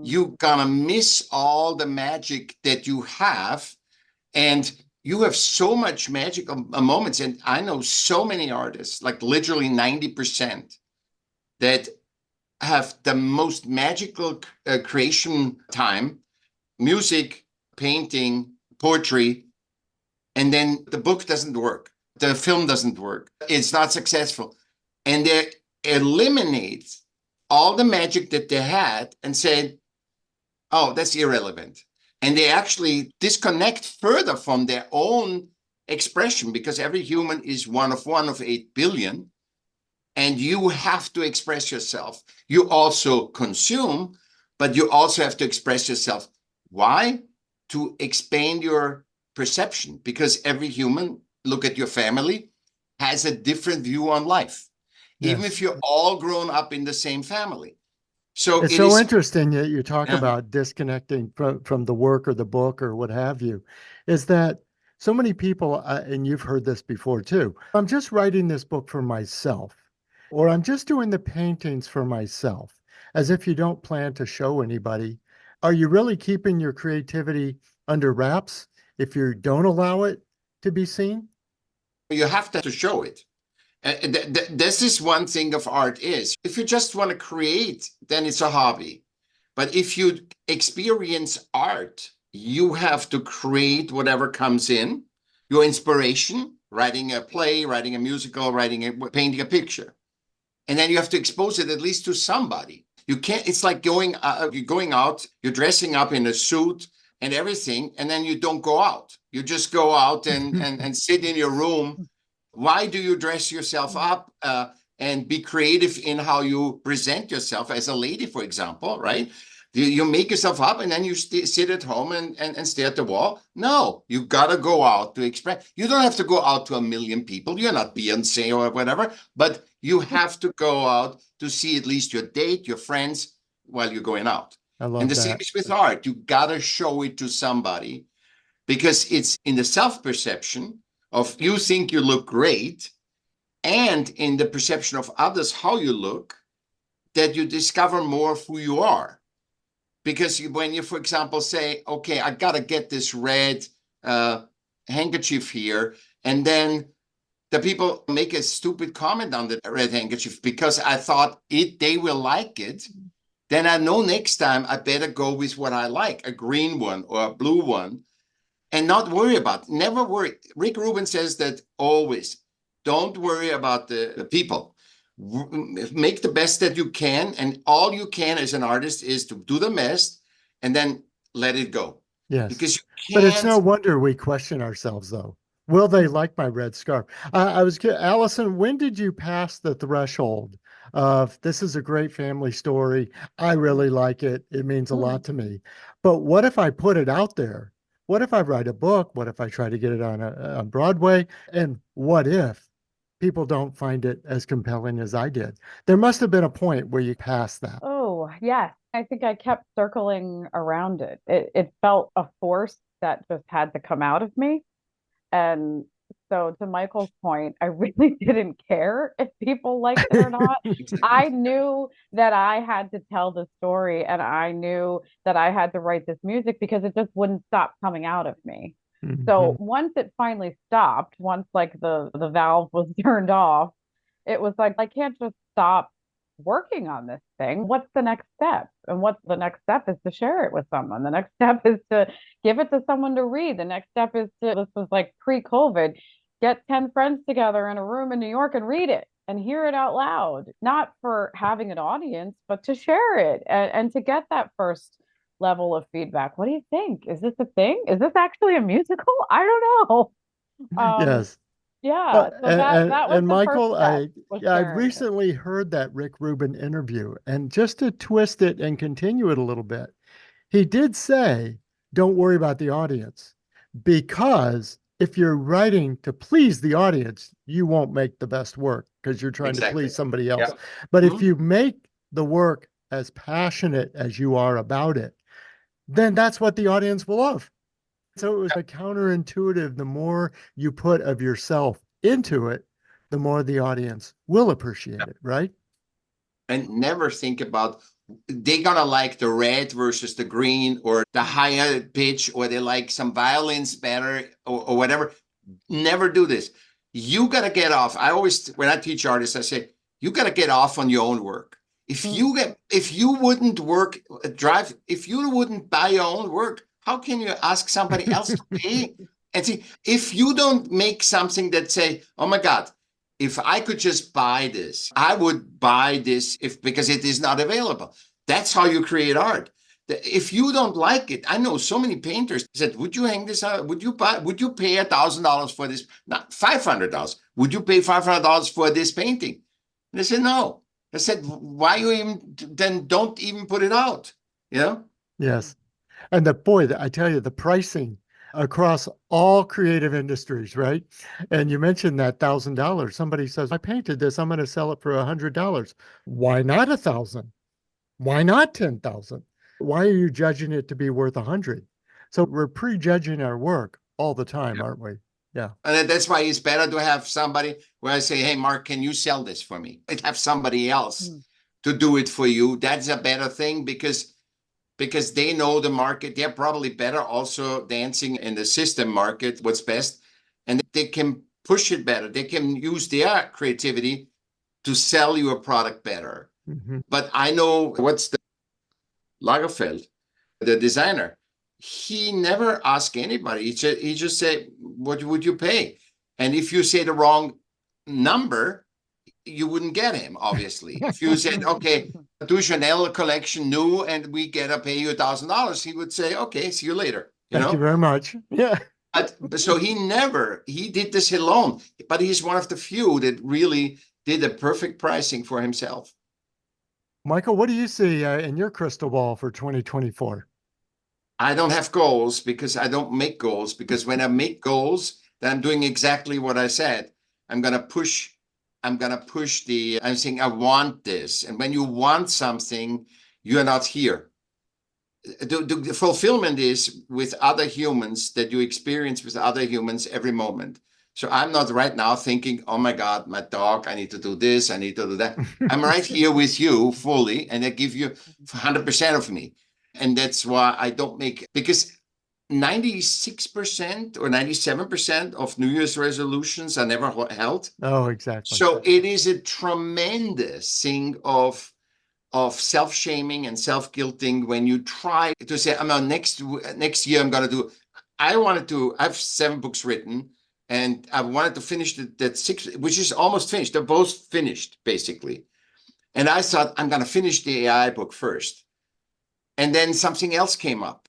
you're gonna miss all the magic that you have. And you have so much magical moments. And I know so many artists, like literally 90%, that have the most magical creation time, music, painting, poetry, and then the book doesn't work. The film doesn't work. It's not successful. And they eliminate all the magic that they had and said, oh, that's irrelevant. And they actually disconnect further from their own expression, because every human is one of 8 billion. And you have to express yourself. You also consume, but you also have to express yourself. Why? To expand your perception, because every human, look at your family, has a different view on life, even if you're all grown up in the same family. So it's so interesting that you talk about disconnecting from the work or the book or what have you, is that so many people, and you've heard this before too, I'm just writing this book for myself, or I'm just doing the paintings for myself, as if you don't plan to show anybody. Are you really keeping your creativity under wraps if you don't allow it to be seen? You have to show it. This is one thing of art is, if you just want to create, then it's a hobby. But if you experience art, you have to create whatever comes in, your inspiration, writing a play, writing a musical, painting a picture. And then you have to expose it at least to somebody. You can't, it's like you're going out, you're dressing up in a suit and everything, and then you don't go out. You just go out and sit in your room. Why do you dress yourself up and be creative in how you present yourself as a lady, for example, right? You make yourself up and then you sit at home and stare at the wall. No, you got to go out to express. You don't have to go out to 1 million people. You're not Beyonce or whatever, but you have to go out to see at least your date, your friends, while you're going out. I love and the that. same is with art. You got to show it to somebody, because it's in the self-perception of you think you look great, and in the perception of others how you look, that you discover more of who you are. Because when you, for example, say, okay, I got to get this red handkerchief here, and then the people make a stupid comment on the red handkerchief because I thought they will like it, then I know next time I better go with what I like, a green one or a blue one, and not worry about, never worry. Rick Rubin says that always, don't worry about the people. Make the best that you can, and all you can as an artist is to do the best and then let it go. Yes, because but it's no wonder we question ourselves, though. Will they like my red scarf? Allison, when did you pass the threshold of, this is a great family story, I really like it, it means a lot to me, but what if I put it out there? What if I write a book? What if I try to get it on Broadway? And what if people don't find it as compelling as I did? There must have been a point where you passed that. Oh, yes. I think I kept circling around it. It felt a force that just had to come out of me. And so, to Michael's point, I really didn't care if people liked it or not. I knew that I had to tell the story, and I knew that I had to write this music because it just wouldn't stop coming out of me. So once it finally stopped, once like the valve was turned off, it was like, I can't just stop working on this thing. What's the next step? And what the next step is to share it with someone. The next step is to give it to someone to read. The next step is to, this was like pre-COVID, get 10 friends together in a room in New York and read it and hear it out loud, not for having an audience, but to share it and to get that first level of feedback. What do you think? Is this a thing? Is this actually a musical? I don't know. Yes. Yeah, so that was and the Michael, first step, was I sharing it. recently heard that Rick Rubin interview, and just to twist it and continue it a little bit, he did say, don't worry about the audience, because if you're writing to please the audience, you won't make the best work because you're trying to please somebody else. Yeah. But if you make the work as passionate as you are about it, then that's what the audience will love. So it was a counterintuitive. The more you put of yourself into it, the more the audience will appreciate it, right? And never think about they're gonna like the red versus the green or the higher pitch, or they like some violins better or whatever. Never do this. You gotta get off. I always, when I teach artists, I say, you gotta get off on your own work. If you wouldn't if you wouldn't buy your own work, how can you ask somebody else to pay? And see, if you don't make something that say, oh my God, if I could just buy this, I would buy this because it is not available. That's how you create art. If you don't like it, I know so many painters said, would you hang this out? Would you pay $1,000 for this? Not $500. Would you pay $500 for this painting? And they said, no. I said, why then don't even put it out, you know? Yes. And I tell you, the pricing across all creative industries, right? And you mentioned that $1,000. Somebody says, I painted this, I'm going to sell it for $100. Why not 1,000? Why not 10,000? Why are you judging it to be worth 100? So we're prejudging our work all the time, aren't we? Yeah. And that's why it's better to have somebody where I say, hey, Mark, can you sell this for me? And have somebody else to do it for you. That's a better thing because they know the market. They're probably better also dancing in the system market, what's best. And they can push it better. They can use their creativity to sell you a product better. Mm-hmm. But I know what's the Lagerfeld, the designer, he never asked anybody. He just said, what would you pay? And if you say the wrong number, you wouldn't get him, obviously. If you said, okay, do Chanel collection new and we get to pay you $1,000, he would say, okay, see you later. Thank you very much. Yeah. So he did this alone, but he's one of the few that really did a perfect pricing for himself. Michael, what do you see in your crystal ball for 2024? I don't have goals because I don't make goals, because when I make goals, then I'm doing exactly what I said. I'm saying I want this. And when you want something, you're not here. The fulfillment is with other humans, that you experience with other humans every moment. So I'm not right now thinking, oh my God, my dog, I need to do this, I need to do that. I'm right here with you fully, and I give you 100% of me. And that's why I don't make, because 96% or 97% of New Year's resolutions are never held. Oh, exactly. So it is a tremendous thing of self-shaming and self-guilting when you try to say, next year I'm going to do, I have 7 books written, and I wanted to finish that 6, which is almost finished. They're both finished, basically. And I thought, I'm going to finish the AI book first. And then something else came up.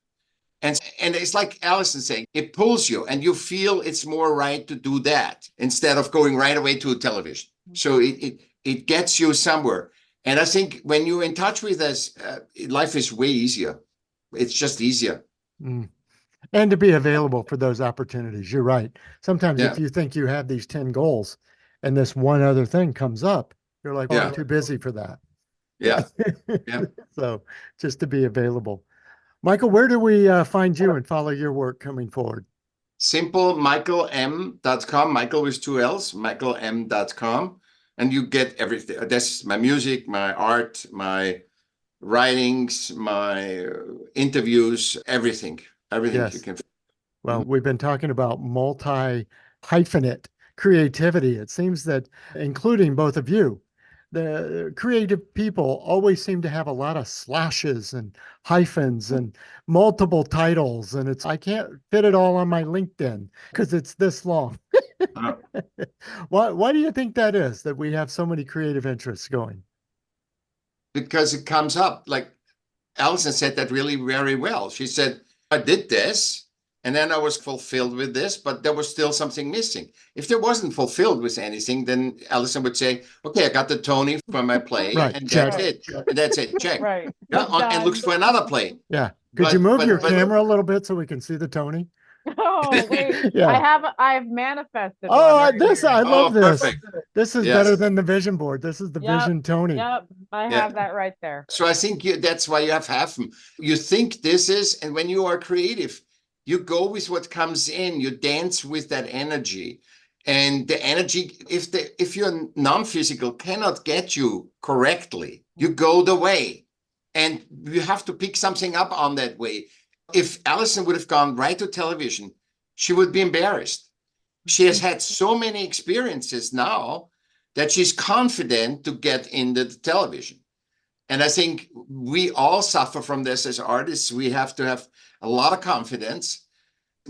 And it's like Allison saying, it pulls you and you feel it's more right to do that instead of going right away to television. So it gets you somewhere. And I think when you're in touch with us, life is way easier. It's just easier. Mm. And to be available for those opportunities. You're right. Sometimes if you think you have these 10 goals and this one other thing comes up, you're like, well, I'm too busy for that. Yeah. Yeah. So just to be available. Michael, where do we find you and follow your work coming forward? Simple, michaelm.com, Michael with 2 L's, michaelm.com. And you get everything. That's my music, my art, my writings, my interviews, everything. Everything you can. Well, we've been talking about multi-hyphenate creativity. It seems that, including both of you, the creative people always seem to have a lot of slashes and hyphens and multiple titles. And I can't fit it all on my LinkedIn because it's this long. Why do you think that is, that we have so many creative interests going? Because it comes up. Like Allison said that really very well. She said, I did this, and then I was fulfilled with this, but there was still something missing. If there wasn't fulfilled with anything, then Allison would say, okay, I got the Tony for my play, and that's it. And that's it. Check. Right. And looks for another play. Yeah. Could you move your camera a little bit so we can see the Tony? Oh, wait. Yeah. I've manifested one Oh, right this, here. I love Oh, this. perfect. This is Yes. better than the vision board. This is the vision Tony. Yep. I Yeah. have that right there. So I think that's why you have half them. You think this is, and when you are creative, you go with what comes in. You dance with that energy, and the energy. If your non-physical cannot get you correctly, you go the way, and you have to pick something up on that way. If Allison would have gone right to television, she would be embarrassed. She has had so many experiences now that she's confident to get into the television. And I think we all suffer from this as artists. We have to have a lot of confidence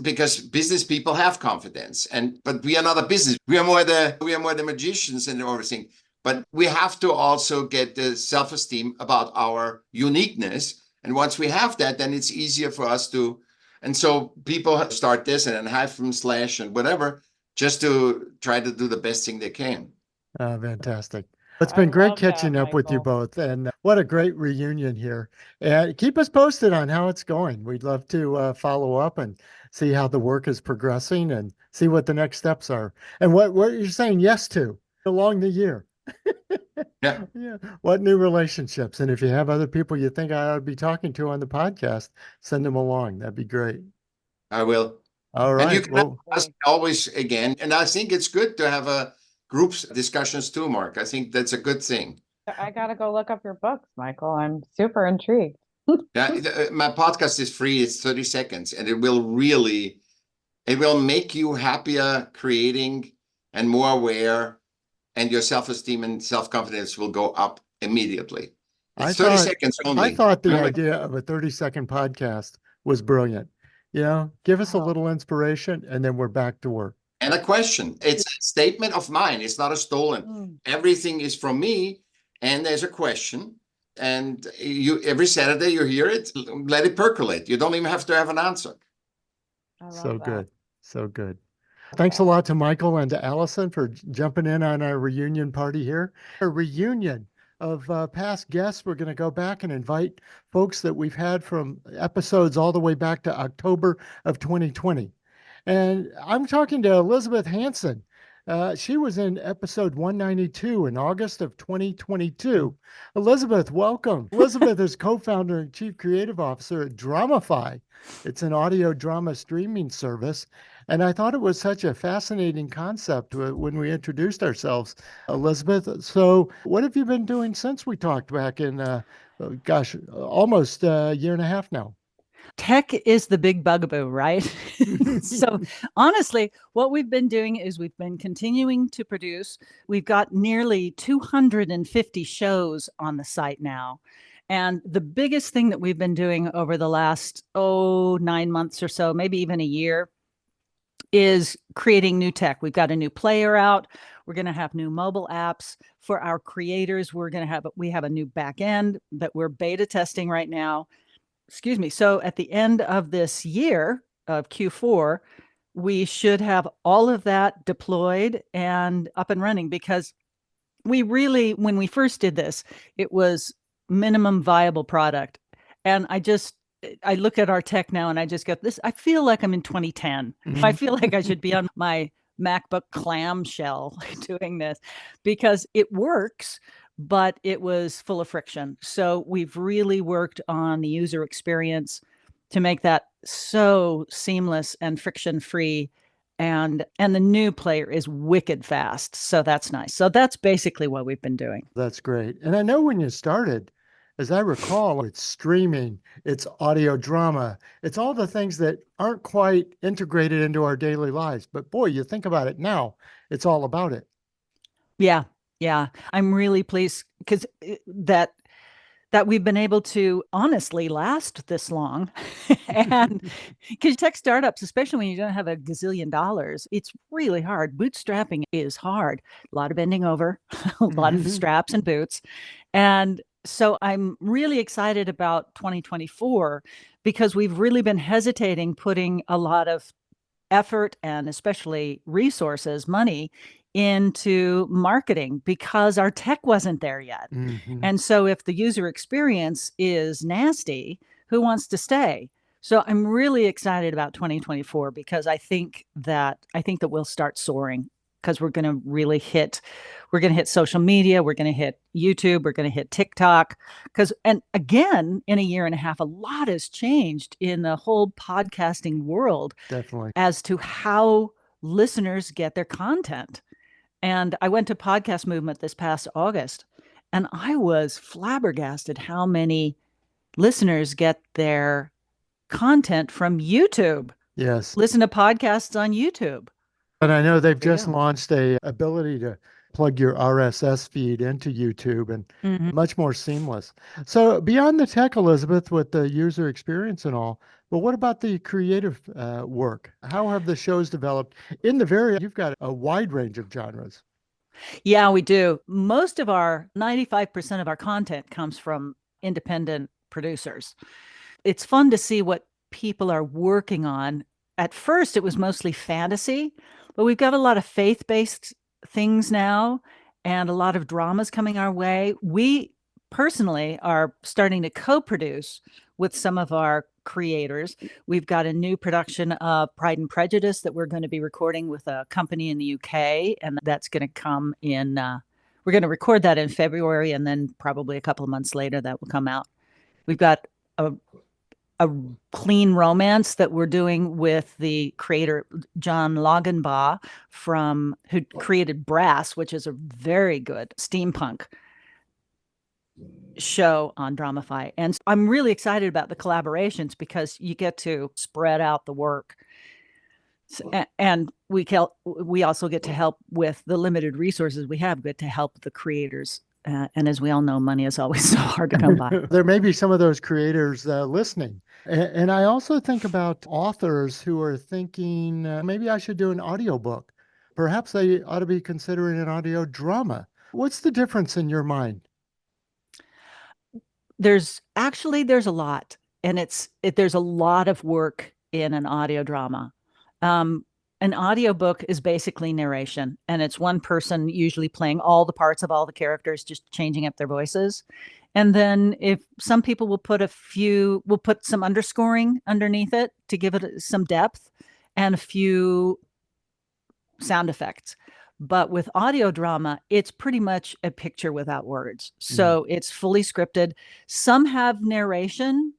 because business people have confidence. But we are not a business. We are more the magicians and everything. But we have to also get the self-esteem about our uniqueness. And once we have that, then it's easier for us to. And so people start this and then hyphen slash and whatever, just to try to do the best thing they can. Fantastic. It's been great catching up with you both, and what a great reunion here. And keep us posted on how it's going. We'd love to follow up and see how the work is progressing and see what the next steps are and what you're saying yes to along the year. Yeah. Yeah. What new relationships? And if you have other people you think I ought to be talking to on the podcast, send them along. That'd be great. I will. All right. And you can ask always again. And I think it's good to have a groups discussions too, Mark. I think that's a good thing. I got to go look up your books, Michael. I'm super intrigued. Yeah, my podcast is free. It's 30 seconds, and it will make you happier creating and more aware, and your self-esteem and self-confidence will go up immediately. It's 30 seconds only. I thought the idea of a 30-second podcast was brilliant. Give us a little inspiration, and then we're back to work. And a question. It's a statement of mine. It's not a stolen. Everything is from me, and there's a question. And every Saturday you hear it, let it percolate. You don't even have to have an answer. So good. So good. Thanks a lot to Michael and to Allison for jumping in on our reunion party here. A reunion of past guests. We're going to go back and invite folks that we've had from episodes all the way back to October of 2020. And I'm talking to Elizabeth Hansen. She was in episode 192 in August of 2022. Elizabeth, welcome. Elizabeth is co-founder and chief creative officer at Dramify. It's an audio drama streaming service. And I thought it was such a fascinating concept when we introduced ourselves, Elizabeth. So what have you been doing since we talked back in, almost a year and a half now? Tech is the big bugaboo, right? So honestly, what we've been doing is we've been continuing to produce. We've got nearly 250 shows on the site now. And the biggest thing that we've been doing over the last, 9 months or so, maybe even a year, is creating new tech. We've got a new player out. We're going to have new mobile apps for our creators. We have a new back end that we're beta testing right now. Excuse me. So at the end of this year of Q4, we should have all of that deployed and up and running, because when we first did this, it was minimum viable product. And I look at our tech now and I just go, I feel like I'm in 2010. I feel like I should be on my MacBook clamshell doing this, because it works, but it was full of friction. So we've really worked on the user experience to make that so seamless and friction-free. And the new player is wicked fast. So that's nice. So that's basically what we've been doing. That's great. And I know when you started, as I recall, it's streaming, it's audio drama, it's all the things that aren't quite integrated into our daily lives. But boy, you think about it now, it's all about it. Yeah. Yeah. I'm really pleased because that we've been able to honestly last this long. And because tech startups, especially when you don't have a gazillion dollars, it's really hard. Bootstrapping is hard. A lot of bending over, a lot of straps and boots. And so I'm really excited about 2024 because we've really been hesitating putting a lot of effort and especially resources, money into marketing because our tech wasn't there yet. And so if the user experience is nasty, who wants to stay? So I'm really excited about 2024 because I think that we'll start soaring because we're going to hit social media, we're going to hit YouTube, we're going to hit TikTok and again, in a year and a half, a lot has changed in the whole podcasting world. Definitely. As to how listeners get their content. And I went to Podcast Movement this past August, and I was flabbergasted how many listeners get their content from YouTube. Yes. Listen to podcasts on YouTube. And I know they've just launched a ability to plug your RSS feed into YouTube and much more seamless. So beyond the tech, Elizabeth, with the user experience and all, but what about the creative work? How have the shows developed you've got a wide range of genres. Yeah, we do. 95% of our content comes from independent producers. It's fun to see what people are working on. At first, it was mostly fantasy, but we've got a lot of faith-based things now and a lot of dramas coming our way. We personally are starting to co-produce with some of our creators. We've got a new production of Pride and Prejudice that we're going to be recording with a company in the UK, and that's going to come in, we're going to record that in February, and then probably a couple of months later that will come out. We've got a clean romance that we're doing with the creator John Loganbaugh who created Brass, which is a very good steampunk show on Dramify. And I'm really excited about the collaborations because you get to spread out the work. And we also get to help with the limited resources we have, get to help the creators. And as we all know, money is always so hard to come by. There may be some of those creators listening. And I also think about authors who are thinking, maybe I should do an audiobook. Perhaps they ought to be considering an audio drama. What's the difference in your mind? There's a lot, and there's a lot of work in an audio drama. An audiobook is basically narration, and it's one person usually playing all the parts of all the characters, just changing up their voices. And then if some people will put some underscoring underneath it to give it some depth and a few sound effects. But with audio drama, it's pretty much a picture without words. So it's fully scripted. Some have narration,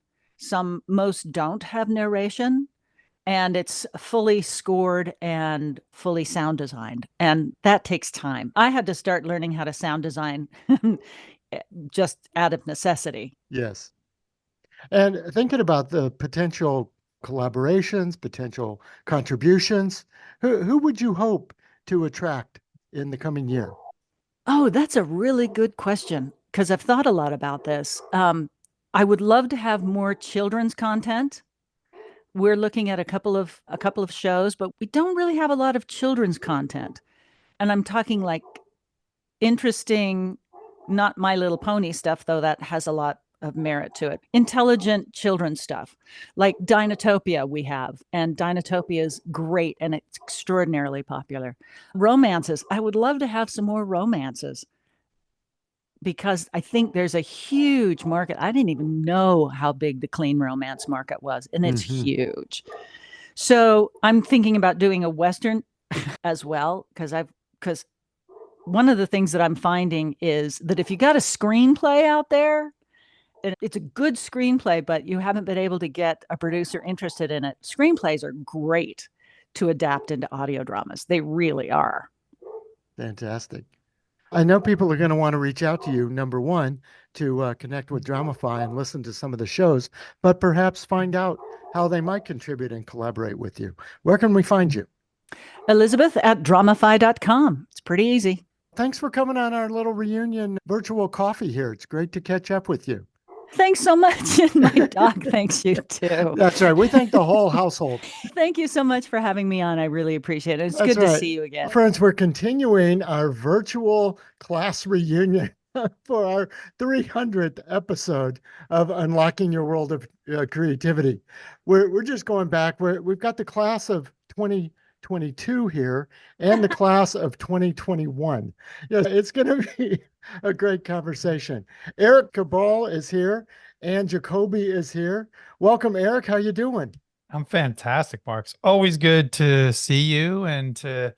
most don't have narration. And it's fully scored and fully sound designed. And that takes time. I had to start learning how to sound design just out of necessity. Yes. And thinking about the potential collaborations, potential contributions, who would you hope to attract in the coming year? Oh, that's a really good question, because I've thought a lot about this. I would love to have more children's content. We're looking at a couple of shows, but we don't really have a lot of children's content. And I'm talking like interesting, not My Little Pony stuff, though that has a lot of merit to it. Intelligent children's stuff, like Dinotopia we have, and Dinotopia is great and it's extraordinarily popular. Romances, I would love to have some more romances, because I think there's a huge market. I didn't even know how big the clean romance market was, and it's huge. So I'm thinking about doing a Western as well, because one of the things that I'm finding is that if you got a screenplay out there, and it's a good screenplay, but you haven't been able to get a producer interested in it, screenplays are great to adapt into audio dramas. They really are. Fantastic. I know people are going to want to reach out to you, number one, to connect with Dramify and listen to some of the shows, but perhaps find out how they might contribute and collaborate with you. Where can we find you? Elizabeth at dramify.com. It's pretty easy. Thanks for coming on our little reunion virtual coffee here. It's great to catch up with you. Thanks so much. And my dog thanks you too. That's right. We thank the whole household. Thank you so much for having me on. I really appreciate it. It's good to see you again. Friends, we're continuing our virtual class reunion for our 300th episode of Unlocking Your World of Creativity. We're just going back. We've got the class of 2022 here and the class of 2021. Yes, it's going to be a great conversation. Eric Cabral is here, And Jacoby is here. Welcome, Eric. How you doing? I'm fantastic, Mark. It's always good to see you and to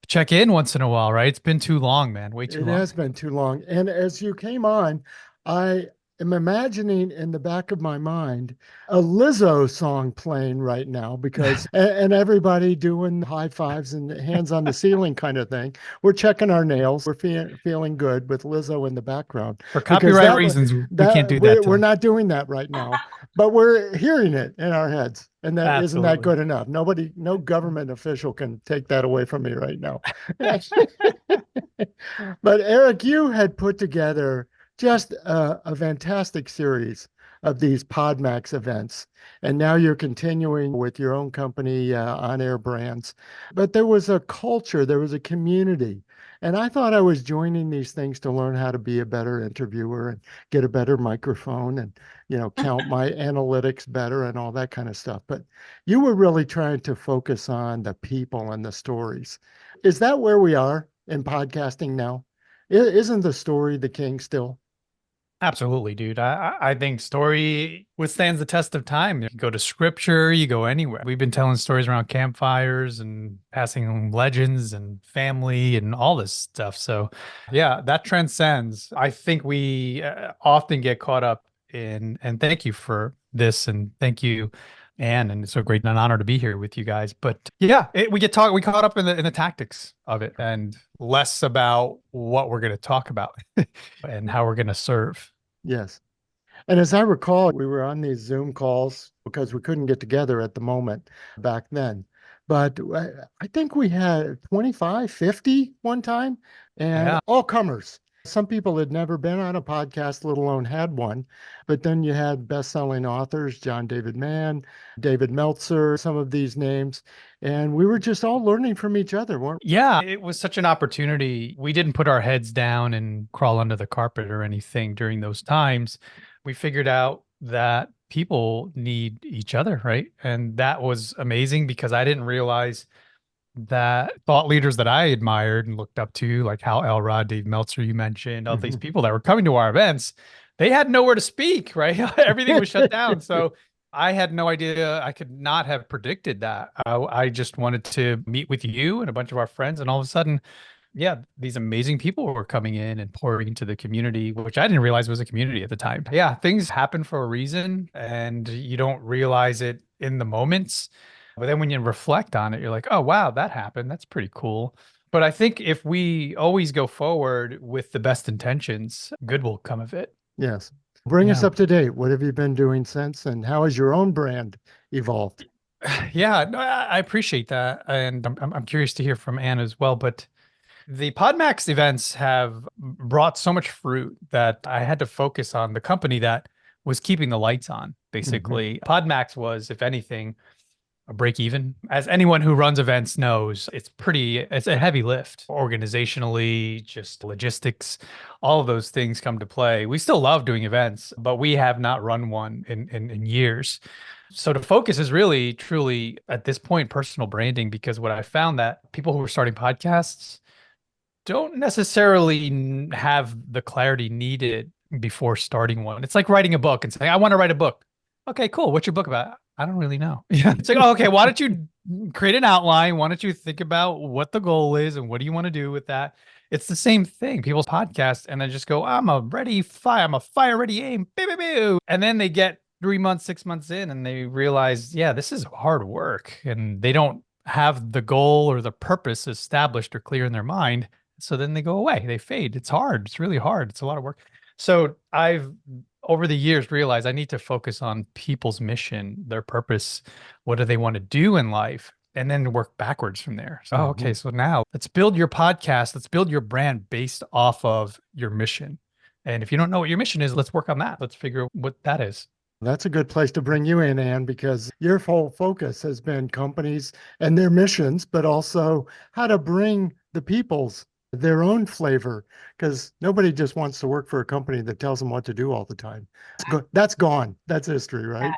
check in once in a while, right? It's been too long, man. Way too It long. has been too long. And as you came on, I am imagining in the back of my mind a Lizzo song playing right now because, and everybody doing high fives and hands on the ceiling kind of thing. We're checking our nails. We're feeling good with Lizzo in the background. For copyright reasons, we can't do that. We're not doing that right now, but we're hearing it in our heads. And that isn't that good enough. No government official can take that away from me right now. But Eric, you had put together just a fantastic series of these PodMax events. And now you're continuing with your own company, On Air Brands. But there was a culture, there was a community. And I thought I was joining these things to learn how to be a better interviewer and get a better microphone and, count my analytics better and all that kind of stuff. But you were really trying to focus on the people and the stories. Is that where we are in podcasting now? Isn't the story the king still? Absolutely, dude. I think story withstands the test of time. You go to scripture, you go anywhere. We've been telling stories around campfires and passing legends and family and all this stuff. So yeah, that transcends. I think we often get caught up in, and thank you for this. And thank you, Anne. And it's so great and an honor to be here with you guys. But yeah, we caught up in the tactics of it and less about what we're going to talk about and how we're going to serve. Yes. And as I recall, we were on these Zoom calls because we couldn't get together at the moment back then. But I think we had 25, 50 one time, and all comers. Some people had never been on a podcast, let alone had one. But then you had best-selling authors, John David Mann, David Meltzer, some of these names. And we were just all learning from each other, weren't we? Yeah, it was such an opportunity. We didn't put our heads down and crawl under the carpet or anything during those times. We figured out that people need each other, right? And that was amazing because I didn't realize that thought leaders that I admired and looked up to, like Hal Elrod, Dave Meltzer, you mentioned, all these people that were coming to our events, they had nowhere to speak, right? Everything was shut down. So I had no idea. I could not have predicted that. I just wanted to meet with you and a bunch of our friends. And all of a sudden, yeah, these amazing people were coming in and pouring into the community, which I didn't realize was a community at the time. Yeah, things happen for a reason and you don't realize it in the moments. But then when you reflect on it, you're like, oh, wow, that happened. That's pretty cool. But I think if we always go forward with the best intentions, good will come of it. Yes. Bring us up to date. What have you been doing since, and how has your own brand evolved? Yeah, no, I appreciate that. And I'm curious to hear from Anne as well. But the PodMax events have brought so much fruit that I had to focus on the company that was keeping the lights on, basically. PodMax was, if anything, a break even. As anyone who runs events knows, it's a heavy lift organizationally, just logistics, all of those things come to play. We still love doing events, but we have not run one in years. So the focus is really, truly at this point, personal branding, because what I found that people who are starting podcasts don't necessarily have the clarity needed before starting one. It's like writing a book and saying, I want to write a book. Okay, cool. What's your book about? I don't really know. Yeah. It's like, oh, okay, why don't you create an outline? Why don't you think about what the goal is and what do you want to do with that? It's the same thing. People's podcast and then just go, I'm a fire ready aim. And then they get 3 months, 6 months in and they realize, yeah, this is hard work. And they don't have the goal or the purpose established or clear in their mind. So then they go away. They fade. It's hard. It's really hard. It's a lot of work. So I've over the years realized I need to focus on people's mission, their purpose. What do they want to do in life? And then work backwards from there. So, okay, so now let's build your podcast. Let's build your brand based off of your mission. And if you don't know what your mission is, let's work on that. Let's figure out what that is. That's a good place to bring you in, Anne, because your whole focus has been companies and their missions, but also how to bring the people's their own flavor, because nobody just wants to work for a company that tells them what to do all the time. That's gone. That's history, right?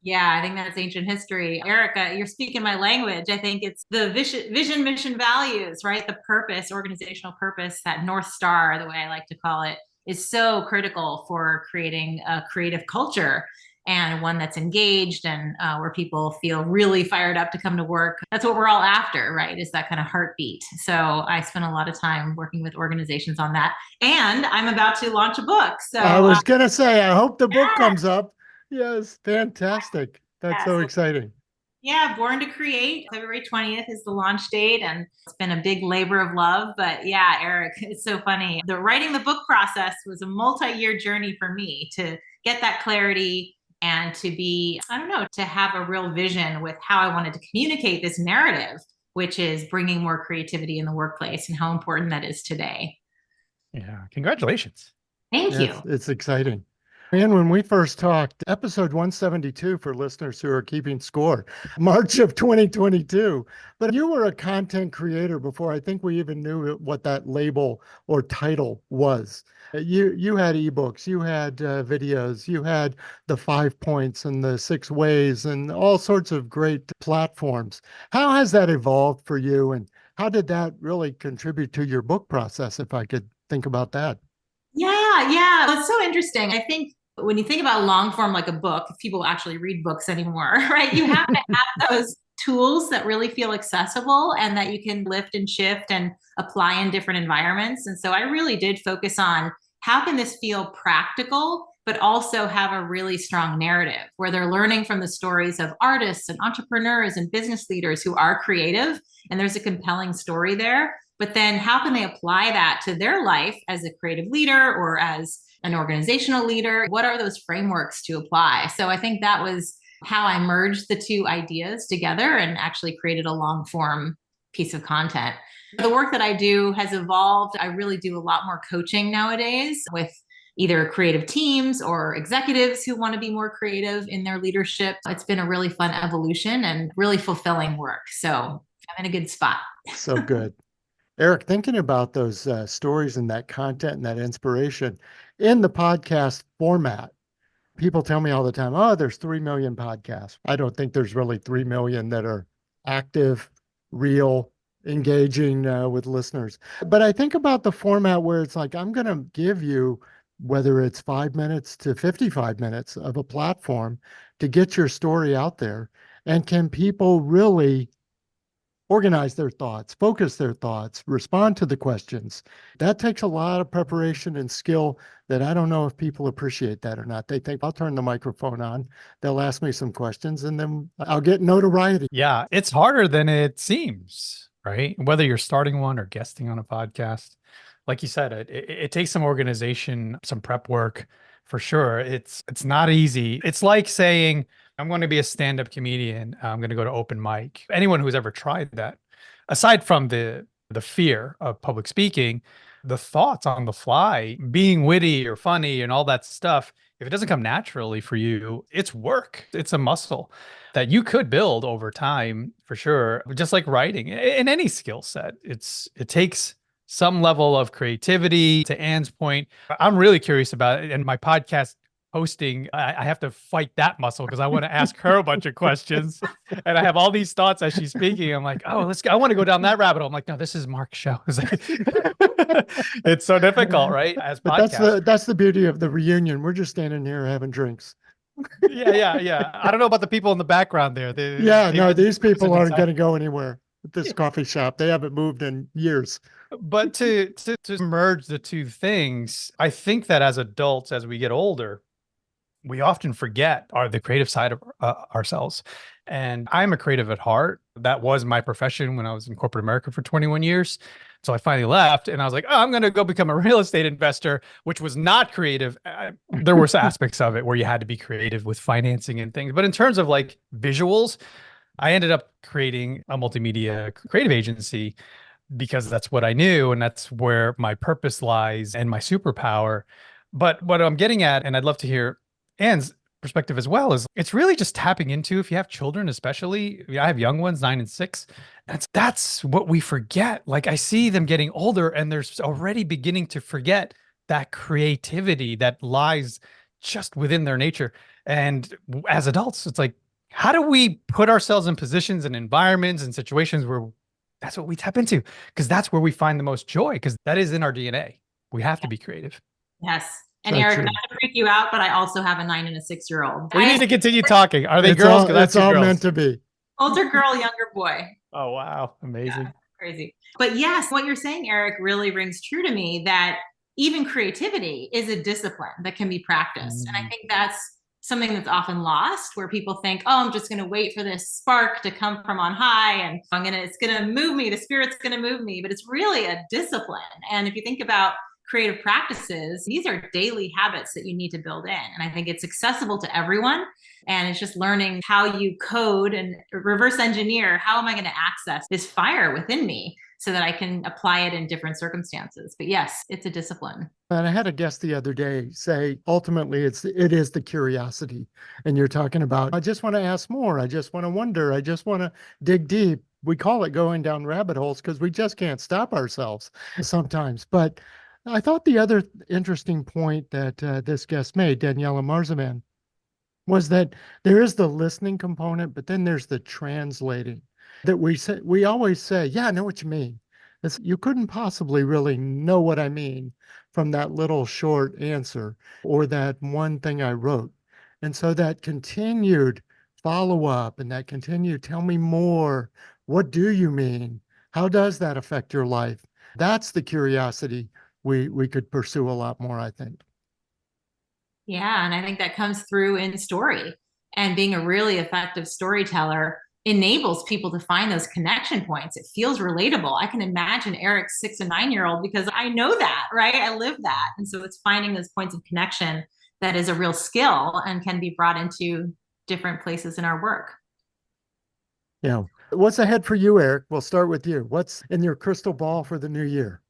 Yeah, I think that's ancient history. Erica, you're speaking my language. I think it's the vision, mission, values, right? The purpose, organizational purpose, that North Star, the way I like to call it, is so critical for creating a creative culture and one that's engaged and where people feel really fired up to come to work. That's what we're all after, right? Is that kind of heartbeat. So I spent a lot of time working with organizations on that. And I'm about to launch a book. So I was going to say, I hope the book comes up. Yes, fantastic. That's so exciting. Yeah, Born to Create, February 20th is the launch date, and it's been a big labor of love. But yeah, Eric, it's so funny. The writing the book process was a multi-year journey for me to get that clarity and to be, I don't know, to have a real vision with how I wanted to communicate this narrative, which is bringing more creativity in the workplace and how important that is today. Yeah, congratulations. Thank you. It's exciting. And when we first talked, episode 172 for listeners who are keeping score, March of 2022. But you were a content creator before I think we even knew what that label or title was. You had ebooks, you had videos, you had the 5 points and the 6 ways and all sorts of great platforms. How has that evolved for you? And how did that really contribute to your book process, if I could think about that? Yeah. It's so interesting. I think when you think about long form like a book, if people actually read books anymore, right? You have to have those tools that really feel accessible and that you can lift and shift and apply in different environments. And so I really did focus on how can this feel practical, but also have a really strong narrative where they're learning from the stories of artists and entrepreneurs and business leaders who are creative. And there's a compelling story there. But then how can they apply that to their life as a creative leader or as an organizational leader? What are those frameworks to apply? So I think that was how I merged the two ideas together and actually created a long form piece of content. The work that I do has evolved. I really do a lot more coaching nowadays with either creative teams or executives who want to be more creative in their leadership. It's been a really fun evolution and really fulfilling work. So I'm in a good spot. So good. Eric, thinking about those stories and that content and that inspiration in the podcast format, people tell me all the time, oh, there's 3 million podcasts. I don't think there's really 3 million that are active, real, engaging with listeners. But I think about the format where it's like, I'm going to give you, whether it's 5 minutes to 55 minutes of a platform to get your story out there. And can people really organize their thoughts, focus their thoughts, respond to the questions? That takes a lot of preparation and skill that I don't know if people appreciate that or not. They think I'll turn the microphone on, they'll ask me some questions, and then I'll get notoriety. Yeah, it's harder than it seems, right? Whether you're starting one or guesting on a podcast. Like you said, it takes some organization, some prep work for sure. It's not easy. It's like saying, I'm going to be a stand-up comedian. I'm going to go to open mic. Anyone who's ever tried that, aside from the fear of public speaking, the thoughts on the fly, being witty or funny and all that stuff, if it doesn't come naturally for you, it's work. It's a muscle that you could build over time for sure. Just like writing in any skill set, it takes some level of creativity. To Anne's point, I'm really curious about it. And my podcast hosting, I have to fight that muscle because I want to ask her a bunch of questions, and I have all these thoughts as she's speaking. I'm like, oh, I want to go down that rabbit hole. I'm like, no, this is Mark's show. It's so difficult, right? As but that's the beauty of the reunion. We're just standing here having drinks. Yeah. I don't know about the people in the background there. These people aren't going to go anywhere at this coffee shop. They haven't moved in years. But to merge the two things, I think that as adults, as we get older, we often forget the creative side of ourselves. And I'm a creative at heart. That was my profession when I was in corporate America for 21 years. So I finally left and I was like, oh, I'm going to go become a real estate investor, which was not creative. There were aspects of it where you had to be creative with financing and things. But in terms of like visuals, I ended up creating a multimedia creative agency because that's what I knew. And that's where my purpose lies and my superpower. But what I'm getting at, and I'd love to hear Anne's perspective as well, is it's really just tapping into, if you have children, especially, I have young ones, 9 and 6. That's what we forget. Like I see them getting older and they're already beginning to forget that creativity that lies just within their nature. And as adults, it's like, how do we put ourselves in positions and environments and situations where that's what we tap into? Because that's where we find the most joy, because that is in our DNA. We have to be creative. Yes. And So Eric, true. not to freak you out, but I also have a 9 and a 6-year-old. We need to continue talking. Are they girls? Because It's that's all girls. meant to be. Older girl, younger boy. Oh, wow. Amazing. Yeah, crazy. But yes, what you're saying, Eric, really rings true to me, that even creativity is a discipline that can be practiced. And I think that's something that's often lost, where people think, oh, I'm just going to wait for this spark to come from on high and it's going to move me. The spirit's going to move me. But it's really a discipline. And if you think about creative practices, these are daily habits that you need to build in. And I think it's accessible to everyone. And it's just learning how you code and reverse engineer. How am I going to access this fire within me so that I can apply it in different circumstances? But yes, it's a discipline. And I had a guest the other day say, ultimately, it is the curiosity. And you're talking about, I just want to ask more. I just want to wonder. I just want to dig deep. We call it going down rabbit holes because we just can't stop ourselves sometimes. But I thought the other interesting point that this guest made, Daniela Marzaman, was that there is the listening component, but then there's the translating that we always say, yeah, I know what you mean. You couldn't possibly really know what I mean from that little short answer or that one thing I wrote. And so that continued follow up and that continued, tell me more. What do you mean? How does that affect your life? That's the curiosity we could pursue a lot more, I think. Yeah, and I think that comes through in story, and being a really effective storyteller enables people to find those connection points. It feels relatable. I can imagine Eric's 6 and 9-year-old because I know that, right? I live that. And so it's finding those points of connection that is a real skill and can be brought into different places in our work. Yeah. What's ahead for you, Eric? We'll start with you. What's in your crystal ball for the new year?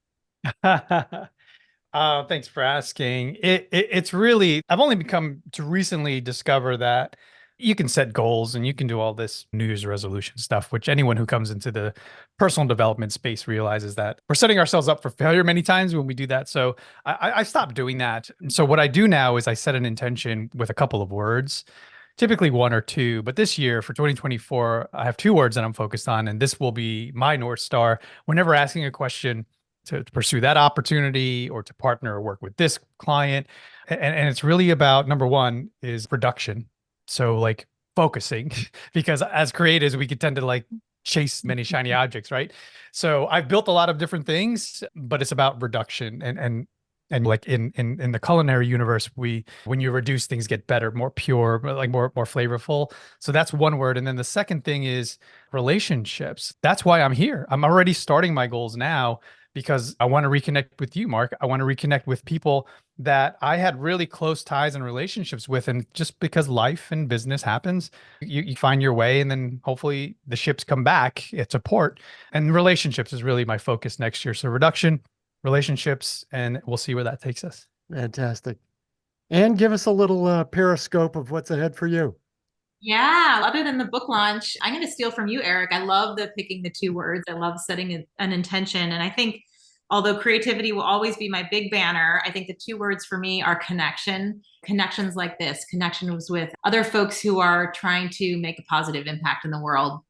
Thanks for asking. It's really, I've only become to recently discover that you can set goals and you can do all this New Year's resolution stuff, which anyone who comes into the personal development space realizes that we're setting ourselves up for failure many times when we do that. So I stopped doing that. So what I do now is I set an intention with a couple of words, typically one or two. But this year for 2024, I have 2 words that I'm focused on, and this will be my North Star whenever asking a question to pursue that opportunity or to partner or work with this client. And it's really about, number one is production. So like focusing, because as creatives, we could tend to like chase many shiny objects, right? So I've built a lot of different things, but it's about reduction. And like in the culinary universe, when you reduce, things get better, more pure, like more flavorful. So that's one word. And then the second thing is relationships. That's why I'm here. I'm already starting my goals now, because I want to reconnect with you, Mark. I want to reconnect with people that I had really close ties and relationships with. And just because life and business happens, you find your way, and then hopefully the ships come back. It's a port. And relationships is really my focus next year. So reduction, relationships, and we'll see where that takes us. Fantastic. And give us a little periscope of what's ahead for you. Yeah, other than the book launch, I'm going to steal from you, Eric. I love the picking the 2 words. I love setting an intention. And I think although creativity will always be my big banner, I think the 2 words for me are connection. Connections like this, connections with other folks who are trying to make a positive impact in the world.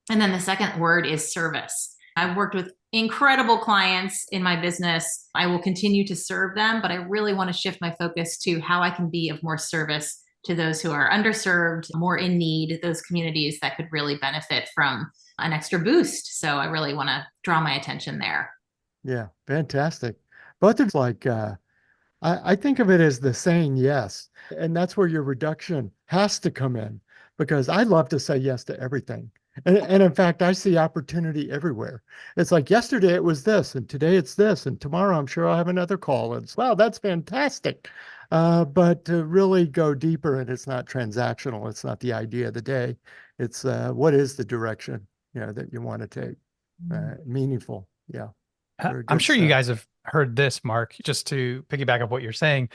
And then the second word is service. I've worked with incredible clients in my business. I will continue to serve them, but I really want to shift my focus to how I can be of more service to those who are underserved, more in need, those communities that could really benefit from an extra boost. So I really want to draw my attention there. Yeah, fantastic. Both of like, I think of it as the saying yes. And that's where your reduction has to come in, because I love to say yes to everything. And in fact, I see opportunity everywhere. It's like yesterday it was this, and today it's this, and tomorrow I'm sure I'll have another call. And it's, wow, that's fantastic. But to really go deeper, and it's not transactional. It's not the idea of the day. It's what is the direction, that you want to take. Meaningful. Yeah. I'm sure you guys have heard this, Mark, just to piggyback up what you're saying.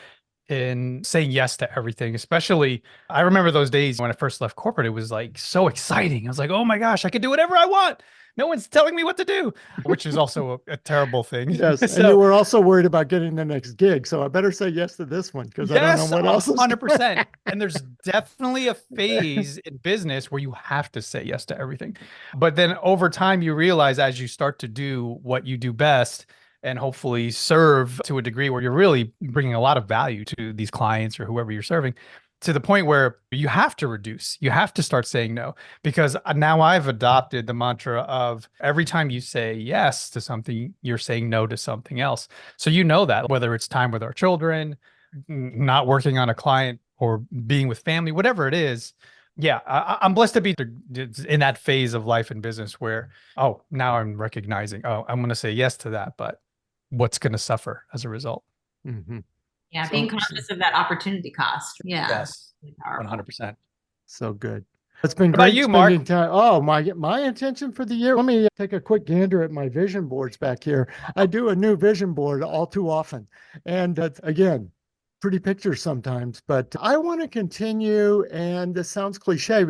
In saying yes to everything, especially I remember those days when I first left corporate, it was like so exciting. I was like, oh my gosh, I can do whatever I want. No one's telling me what to do, which is also a terrible thing. Yes. So, and you were also worried about getting the next gig. So I better say yes to this one, because I don't know what else is 100%. And there's definitely a phase in business where you have to say yes to everything. But then over time, you realize as you start to do what you do best, and hopefully serve to a degree where you're really bringing a lot of value to these clients or whoever you're serving, to the point where you have to reduce, you have to start saying no. Because now I've adopted the mantra of every time you say yes to something, you're saying no to something else. So you know that, whether it's time with our children, not working on a client, or being with family, whatever it is. Yeah, I'm blessed to be in that phase of life and business where, oh, now I'm recognizing, oh, I'm going to say yes to that, but what's going to suffer as a result? Mm-hmm. Yeah, being conscious of that opportunity cost. Yeah. Yes, Really powerful. 100%. So good. It's been What about great you, spending Mark? time. Oh, my intention for the year. Let me take a quick gander at my vision boards back here. I do a new vision board all too often. And again, pretty pictures sometimes, but I want to continue. And this sounds cliche,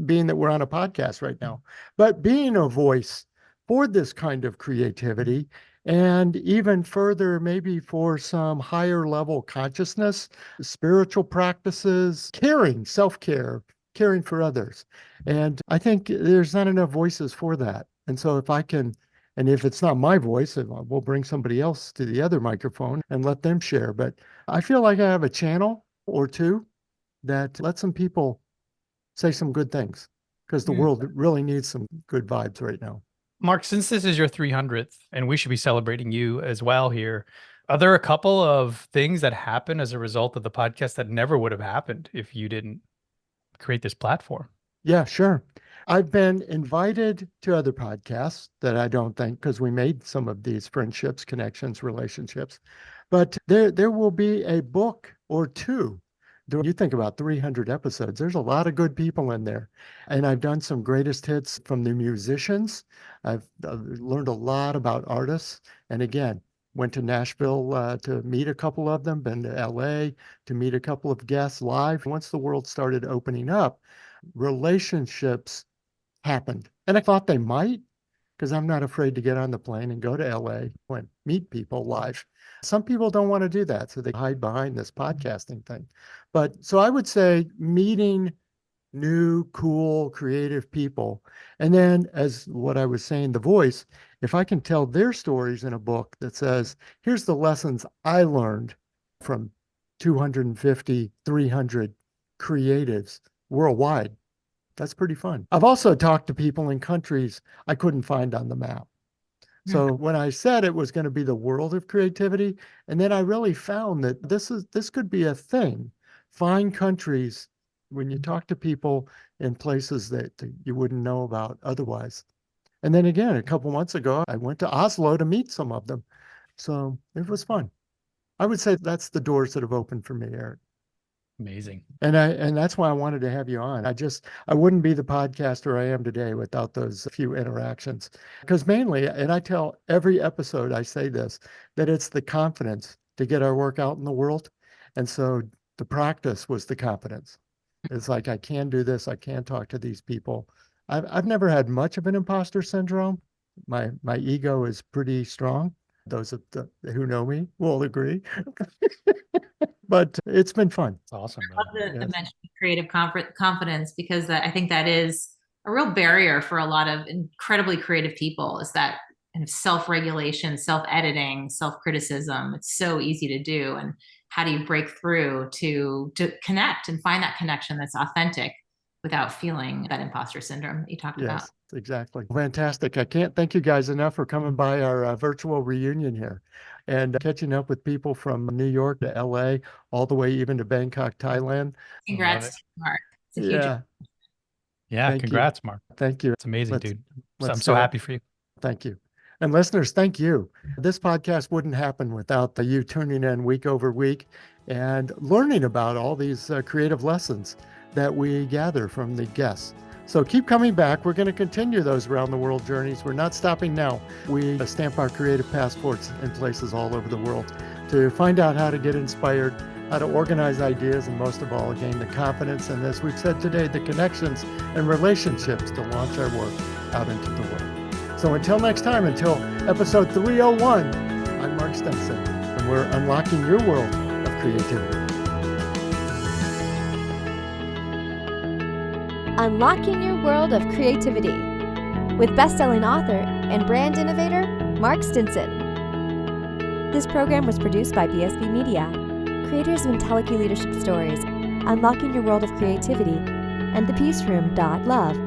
being that we're on a podcast right now, but being a voice for this kind of creativity, and even further, maybe for some higher level consciousness, spiritual practices, caring, self-care, caring for others. And I think there's not enough voices for that. And so if I can, and if it's not my voice, we'll bring somebody else to the other microphone and let them share. But I feel like I have a channel or two that let some people say some good things, because the world really needs some good vibes right now. Mark, since this is your 300th and we should be celebrating you as well here, are there a couple of things that happen as a result of the podcast that never would have happened if you didn't create this platform? Yeah, sure. I've been invited to other podcasts that I don't think, because we made some of these friendships, connections, relationships, but there will be a book or two. You think about 300 episodes, there's a lot of good people in there. And I've done some greatest hits from the musicians. I've learned a lot about artists. And again, went to Nashville to meet a couple of them, been to LA to meet a couple of guests live. Once the world started opening up, relationships happened. And I thought they might, because I'm not afraid to get on the plane and go to LA and meet people live. Some people don't want to do that, so they hide behind this podcasting thing. But so I would say meeting new, cool, creative people. And then, as what I was saying, the voice, if I can tell their stories in a book that says, here's the lessons I learned from 250, 300 creatives worldwide, that's pretty fun. I've also talked to people in countries I couldn't find on the map. So when I said it was going to be the world of creativity, and then I really found that this could be a thing. Find countries when you talk to people in places that you wouldn't know about otherwise. And then again, a couple months ago, I went to Oslo to meet some of them. So it was fun. I would say that's the doors that have opened for me, Eric. Amazing. And that's why I wanted to have you on. I wouldn't be the podcaster I am today without those few interactions. Because mainly, and I tell every episode I say this, that it's the confidence to get our work out in the world. And so the practice was the confidence. It's like, I can do this. I can talk to these people. I've never had much of an imposter syndrome. My ego is pretty strong. Those who know me will agree. But it's been fun. It's awesome. I love the mention of creative confidence, because I think that is a real barrier for a lot of incredibly creative people, is that kind of self-regulation, self-editing, self-criticism. It's so easy to do. And how do you break through to connect and find that connection that's authentic without feeling that imposter syndrome that you talked about? Yes, exactly. Fantastic. I can't thank you guys enough for coming by our virtual reunion here and catching up with people from New York to LA, all the way even to Bangkok, Thailand. Congrats, Mark. It's a huge Yeah, Thank congrats, you. Mark. Thank you. It's amazing, dude. I'm do so it. happy for you. Thank you. And listeners, thank you. This podcast wouldn't happen without you tuning in week over week and learning about all these creative lessons that we gather from the guests. So keep coming back. We're going to continue those around the world journeys. We're not stopping now. We stamp our creative passports in places all over the world to find out how to get inspired, how to organize ideas, and most of all, gain the confidence. And as we've said today, the connections and relationships to launch our work out into the world. So until next time, until episode 301, I'm Mark Stinson, and we're unlocking your world of creativity. Unlocking Your World of Creativity with best-selling author and brand innovator, Mark Stinson. This program was produced by BSB Media, creators of IntelliKey Leadership Stories, Unlocking Your World of Creativity, and The Peace Room. Love.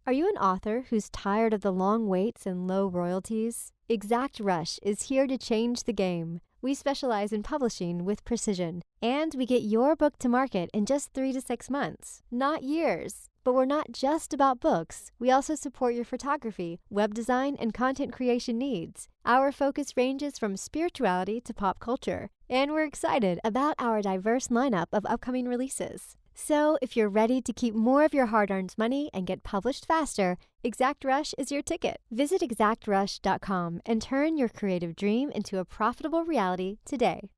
Are you an author who's tired of the long waits and low royalties? Exact Rush is here to change the game. We specialize in publishing with precision, and we get your book to market in just 3 to 6 months, not years. But we're not just about books. We also support your photography, web design, and content creation needs. Our focus ranges from spirituality to pop culture, and we're excited about our diverse lineup of upcoming releases. So, if you're ready to keep more of your hard-earned money and get published faster, Exact Rush is your ticket. Visit exactrush.com and turn your creative dream into a profitable reality today.